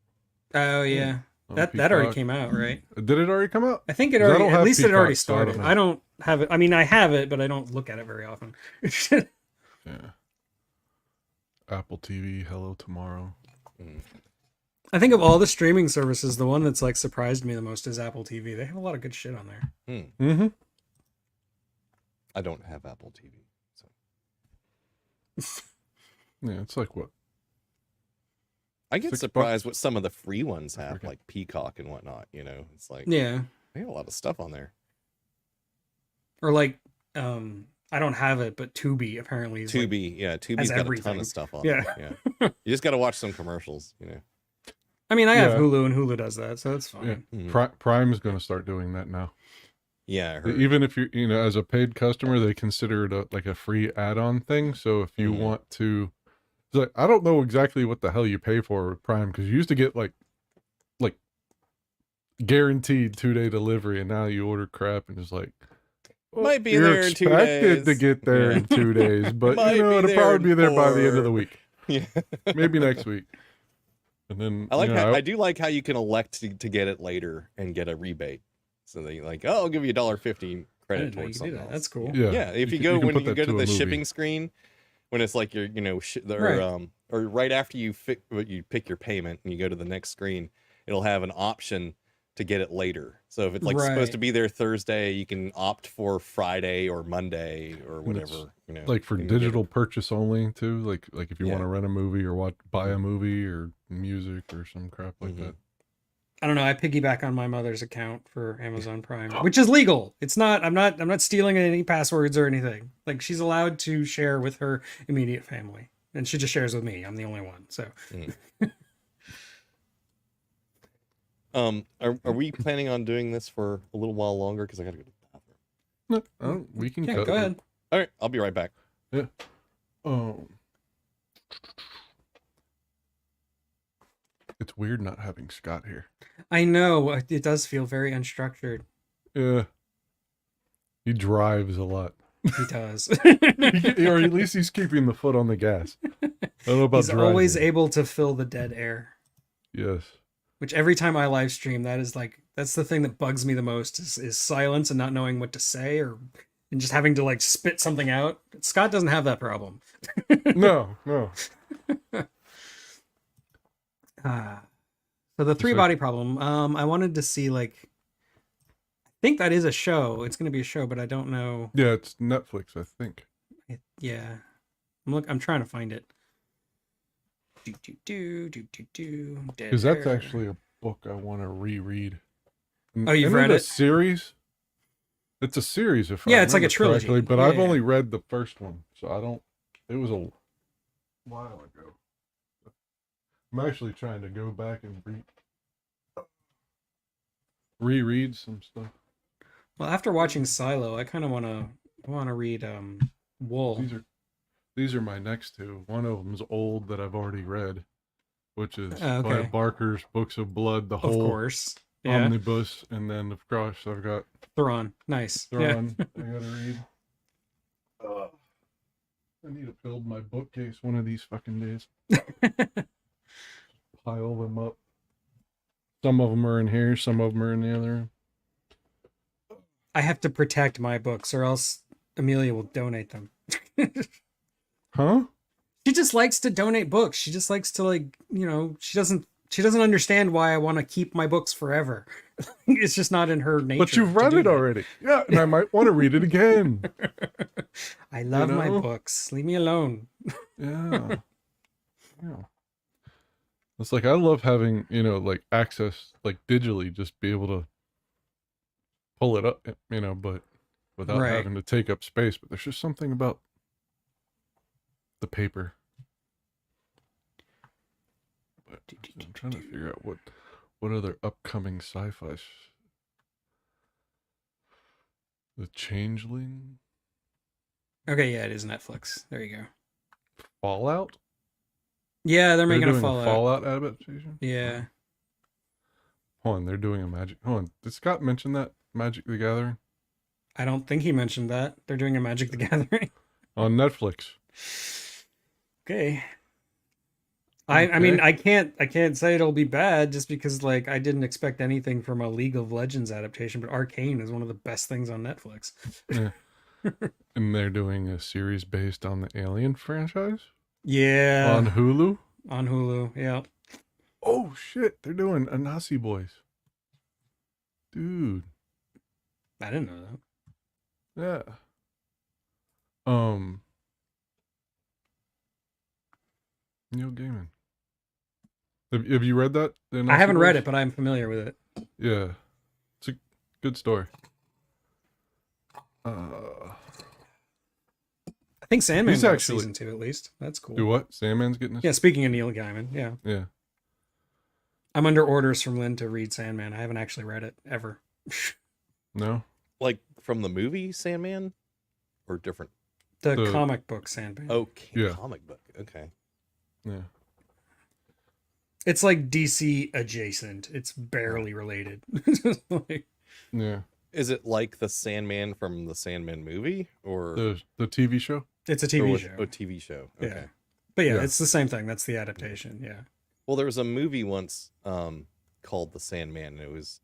Oh yeah, on that already Peacock. came out, right? Did it already come out? I think it 'Cause I already, don't at have least it already Peacock, so I don't started. know. I don't have it. I mean, I have it, but I don't look at it very often. Yeah. Apple TV, Hello Tomorrow. Mm. I think of all the streaming services, the one that's like surprised me the most is Apple TV. They have a lot of good shit on there. Hmm. Mm-hmm. I don't have Apple TV. So. Yeah, it's like what? I get $6. surprised what some of the free ones I have, forget. like Peacock and whatnot. You know, it's like Yeah, they have a lot of stuff on there. or like I don't have it, but Tubi apparently is like, Tubi, yeah, Tubi's has got a ton everything. of stuff on Yeah. there. Yeah, you just got to watch some commercials. You know. I mean, I have Yeah. Hulu, and Hulu does that, so that's fine. Yeah. Mhm. Prime's going to start doing that now. Yeah, I heard. Even if you know, as a paid customer, they consider it like a free add-on thing. So if you Mhm. want to, it's like, I don't know exactly what the hell you pay for with Prime, because you used to get like guaranteed 2-day delivery, and now you order crap and it's like, well, Might be you're there in 2 expected to days. get there Yeah. in 2 days, but Might you know be it'll there probably in be there by the end of 4. the week, Yeah. maybe next week. And then I like you how, know, I do like how you can elect to get it later and get a rebate. So they like, oh, I'll give you $1.50 I credit didn't know you towards could do something that. else. That's cool. Yeah. Yeah, if You you can- go you can when put you that go to to a the movie. shipping screen, when it's like you're Right. or right after you pick your payment and you go to the next screen, it'll have an option to get it later. So if it's like supposed to Right. be there Thursday, you can opt for Friday or Monday or And it's whatever. You know, like for and you get it. digital purchase only too, like if you want Yeah. to rent a movie or buy a movie or music or some crap like Mhm. that. I don't know. I piggyback on my mother's account for Amazon Prime, which is legal. It's not. I'm not stealing any passwords or anything. Like she's allowed to share with her immediate family, and she just shares with me. I'm the only one. So Are we planning on doing this for a little while longer? Because I gotta go to the bathroom. No, we can yeah, cut go it. ahead. All right, I'll be right back. Yeah. Oh. It's weird not having Scott here. I know it does feel very unstructured. Yeah. He drives a lot. He does. Or at least he's keeping the foot on the gas. I don't know about He's driving. always able to fill the dead air. Yes. Which every time I live stream, that's the thing that bugs me the most is silence and not knowing what to say and just having to like spit something out. Scott doesn't have that problem. No. So the three like- body problem. I wanted to see like, I think that is a show. It's going to be a show, but I don't know. Yeah, it's Netflix, I think. Yeah, I'm trying to find it. Because that's actually a book I want to reread. Oh, you've Isn't read a it? series? It's a series, if I Yeah, it's like a remember trilogy. correctly, but Yeah, I've yeah. only read the first one, so I don't. It was a while ago. I'm actually trying to go back and reread some stuff. Well, after watching Silo, I kind of want to read Wool. These are my next two. One of them's old that I've already read, which is Oh, okay. Clive Barker's Books of Blood, the Of whole course. Yeah. omnibus, and then of course I've got Thrawn. Nice. Thrawn. I gotta read. I need to build my bookcase one of these fucking days. Yeah. Pile them up. Some of them are in here, some of them are in the other room. I have to protect my books, or else Amelia will donate them. Huh? She just likes to donate books. She just likes to, like, she doesn't understand why I want to keep my books forever. It's just not in her nature. But you've read to do it that. already. Yeah, and I might want to read it again. I love my know? books. Leave me alone. Yeah. Yeah. It's like I love having, like access, like digitally, just be able to pull it up, but without Right. having to take up space. But there's just something about the paper. But I'm trying to figure out what other upcoming sci-fi. The Changeling, Okay, yeah, it is Netflix. There you go. Fallout. Yeah, they're making doing a Fallout. Fallout adaptation. Yeah. Hold on, they're doing a Magic. Hold on, did Scott mention that Magic the Gathering I don't think he mentioned that. They're doing a Magic the Gathering. on Netflix? Okay. I mean, I can't say it'll be bad just because, like, I didn't expect anything from a League of Legends adaptation, but Arcane is one of the best things on Netflix. Yeah. And they're doing a series based on the Alien franchise Yeah. on Hulu. On Hulu, yeah. Oh shit, they're doing Anasi Boys. Dude. I didn't know that. Yeah. Neil Gaiman. Have you read that? The I Anasi haven't read Boys? it, but I'm familiar with it. Yeah. It's a good story. I think Sandman He's got actually- a season 2 at least. That's cool. Do what? Sandman's getting his... Yeah, speaking of Neil Gaiman, yeah. Yeah. I'm under orders from Lynn to read Sandman. I haven't actually read it ever. No? Like from the movie Sandman, or different? The comic book Sandman. Oh, Yeah. comic book. Okay. Yeah. It's like DC adjacent. It's barely related. Like, Yeah. Is it like the Sandman from the Sandman movie, or The TV show? it's a or TV what- show. a TV show? Yeah. Okay. But yeah, Yeah. it's the same thing. That's the adaptation. Yeah. Well, there was a movie once called The Sandman, and it was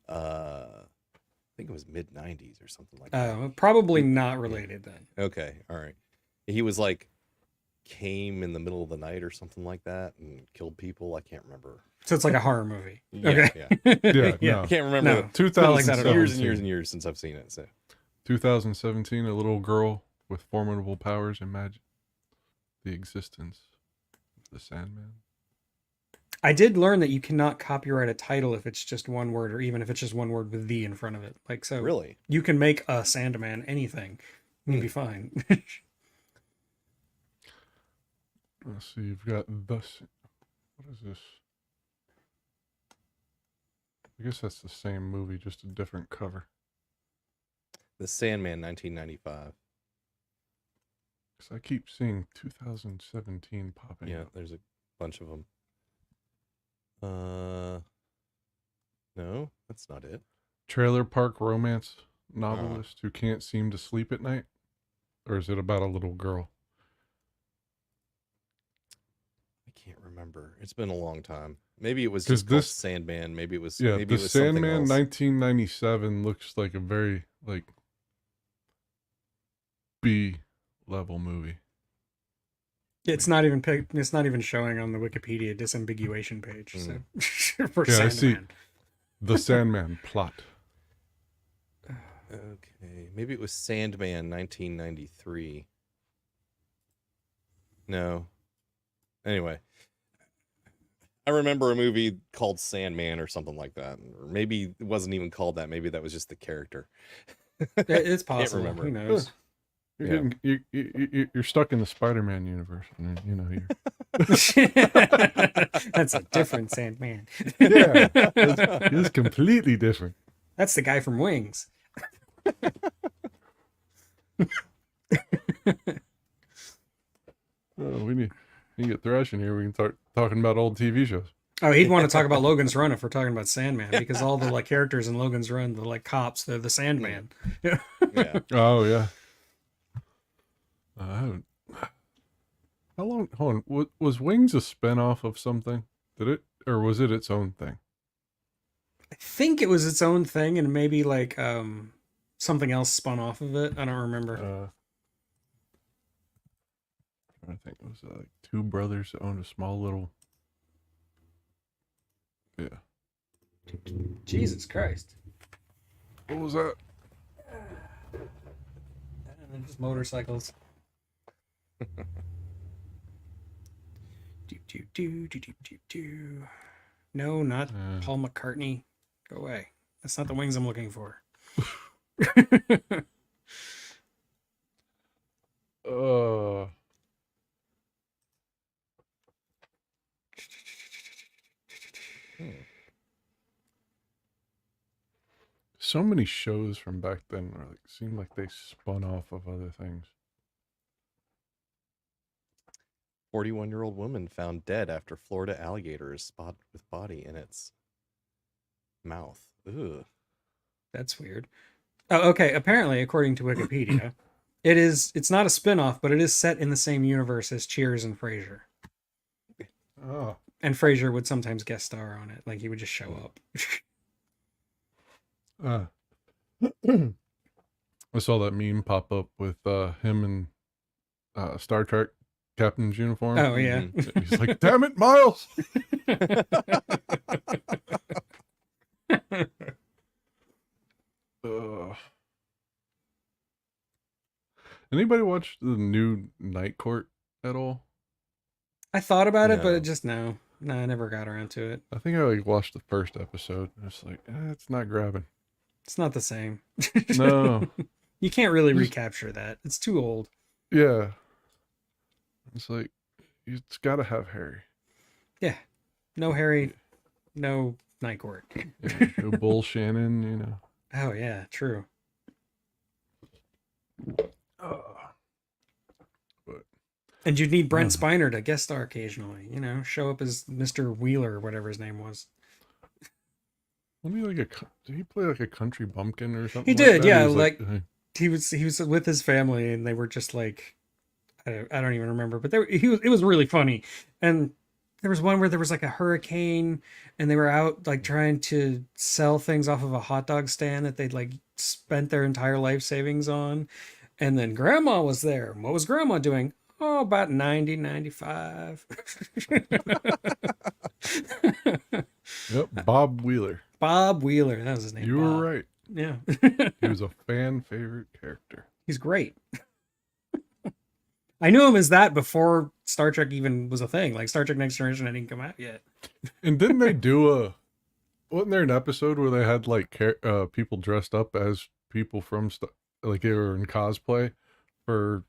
I think it was mid '90s or something like that. Probably not related then. Okay, all right. He was like came in the middle of the night or something like that and killed people. I can't remember. So it's like a horror movie. Yeah, Okay. yeah. Yeah, Yeah. no. I can't remember. No. It's 2017. all. years and years and years since I've seen it. So 2017, a little girl with formidable powers imagine the existence of the Sandman. I did learn that you cannot copyright a title if it's just one word, or even if it's just one word with the in front of it. Like, so really, you can make a Sandman anything. You'll be fine. Let's see, you've got thus. What is this? I guess that's the same movie, just a different cover. The Sandman, 1995. Because I keep seeing 2017 popping Yeah, up. there's a bunch of them. No, that's not it. Trailer park romance novelist who can't seem to sleep at night? Or is it about a little girl? I can't remember. It's been a long time. Maybe it was 'Cause just called this- Sandman. Maybe it was. Yeah, maybe the it was something Sandman else. 1997 looks like a very, like, B level movie. It's not even it's not even showing on the Wikipedia disambiguation page. So for Yeah, I see. Sandman. The Sandman plot. Okay, maybe it was Sandman 1993. No. Anyway, I remember a movie called Sandman or something like that, or maybe it wasn't even called that. Maybe that was just the character. It's possible. remember. Who knows? You're, Yeah. you're stuck in the Spider-Man universe. And, you're That's a different Sandman. yeah, it's completely different. That's the guy from Wings. Oh, we need to get Thresh in here. We can start talking about old TV shows. Oh, he'd want to talk about Logan's Run if we're talking about Sandman, because all the like characters in Logan's Run, the like cops, they're the Sandman. Yeah. Oh yeah. I haven't. How long? Hold on. Was Wings a spinoff of something? Did it, or was it its own thing? I think it was its own thing, and maybe like something else spun off of it. I don't remember. I think it was like two brothers that owned a small little. Yeah. Jesus Christ. What was that? And then just motorcycles. Do. No, not Paul McCartney. Go away. That's not the wings I'm looking for. So many shows from back then were like seemed like they spun off of other things. 41-year-old woman found dead after Florida alligator is spotted with body in its mouth. Ugh. That's weird. Oh, okay. Apparently, according to Wikipedia, it's not a spin-off, but it is set in the same universe as Cheers and Frasier. Oh. And Frasier would sometimes guest star on it. Like he would just show up. I saw that meme pop up with him and Star Trek Captain's uniform. Oh yeah. He's like, "Damn it, Miles!" Anybody watch the new Night Court at all? I thought about it, but No. it just no, I never got around to it. I think I like watched the first episode. And it's like, it's not grabbing. It's not the same. No. You can't really recapture that. It's too old. Yeah. It's like, it's got to have Harry. Yeah. No Harry, no Night Court. Yeah, no Bull Shannon, you know. Oh yeah, true. And you'd need Brent Spiner to guest star occasionally, you know, show up as Mr. Wheeler or whatever his name was. Did he play like a country bumpkin or something? He did, that? yeah. He He was with his family, and they were just like, I don't even remember, but it was really funny. And there was one where there was like a hurricane, and they were out like trying to sell things off of a hot dog stand that they'd like spent their entire life savings on. And then Grandma was there. And what was Grandma doing? Oh, about 90, 95. Yep, Bob Wheeler. Bob Wheeler, that was his name. You Bob. were right. Yeah. He was a fan favorite character. He's great. I knew him as that before Star Trek even was a thing. Like Star Trek Next Generation hadn't come out yet. And didn't they do wasn't there an episode where they had like people dressed up as people from like they were in cosplay for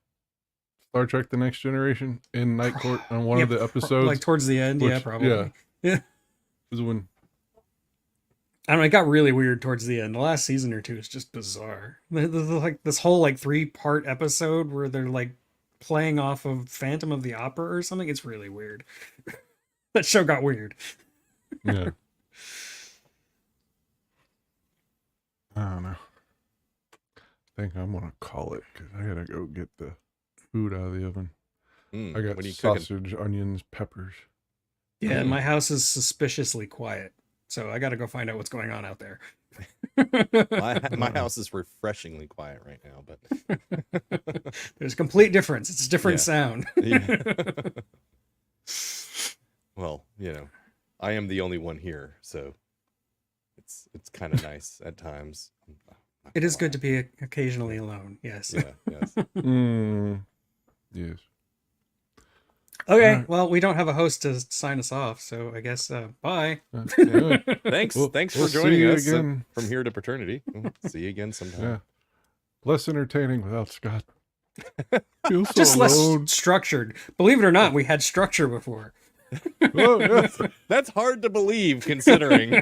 Star Trek The Next Generation in Night Court on one of the episodes? Like towards the end, yeah, probably. Yeah. Was when I don't know, it got really weird towards the end. The last season or two is just bizarre. Like this whole like 3-part episode where they're like playing off of Phantom of the Opera or something. It's really weird. That show got weird. Yeah. I don't know. I think I'm gonna call it because I gotta go get the food out of the oven. I got sausage, onions, peppers. Yeah, my house is suspiciously quiet, so I got to go find out what's going on out there. My house is refreshingly quiet right now, but there's a complete difference. It's a different sound. Yeah. Well, you know, I am the only one here, so it's kind of nice at times. It is good to be occasionally alone. Yes. Yeah. Yes. Yes. Okay. Well, we don't have a host to sign us off, so I guess bye. Yeah. Thanks We'll for see joining you us again. from here to paternity. We'll see you again sometime. Yeah. Less entertaining without Scott. Feels so Just less alone. structured. Believe it or not, we had structure before. Oh, yeah. That's hard to believe considering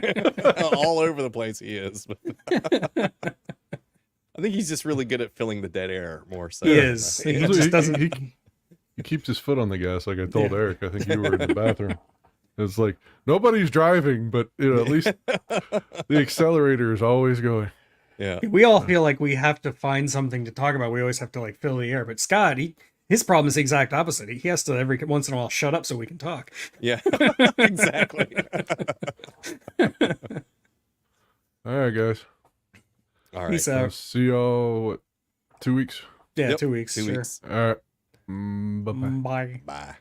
how all over the place he is. I think he's just really good at filling the dead air more so. He is. He So just doesn't. He keeps his foot on the gas, like I told Eric. I think you were in the bathroom. It's like nobody's driving, but you know, at least the accelerator is always going. Yeah. We all feel like we have to find something to talk about. We always have to like fill the air. But Scott, his problem is the exact opposite. He has to every once in a while shut up so we can talk. Yeah. Exactly. All right, guys. All right. Peace right. out. See y'all, what, 2 weeks? Yeah, Yep, 2 weeks. 2 Sure. weeks. All right. Bye-bye. Bye. Bye.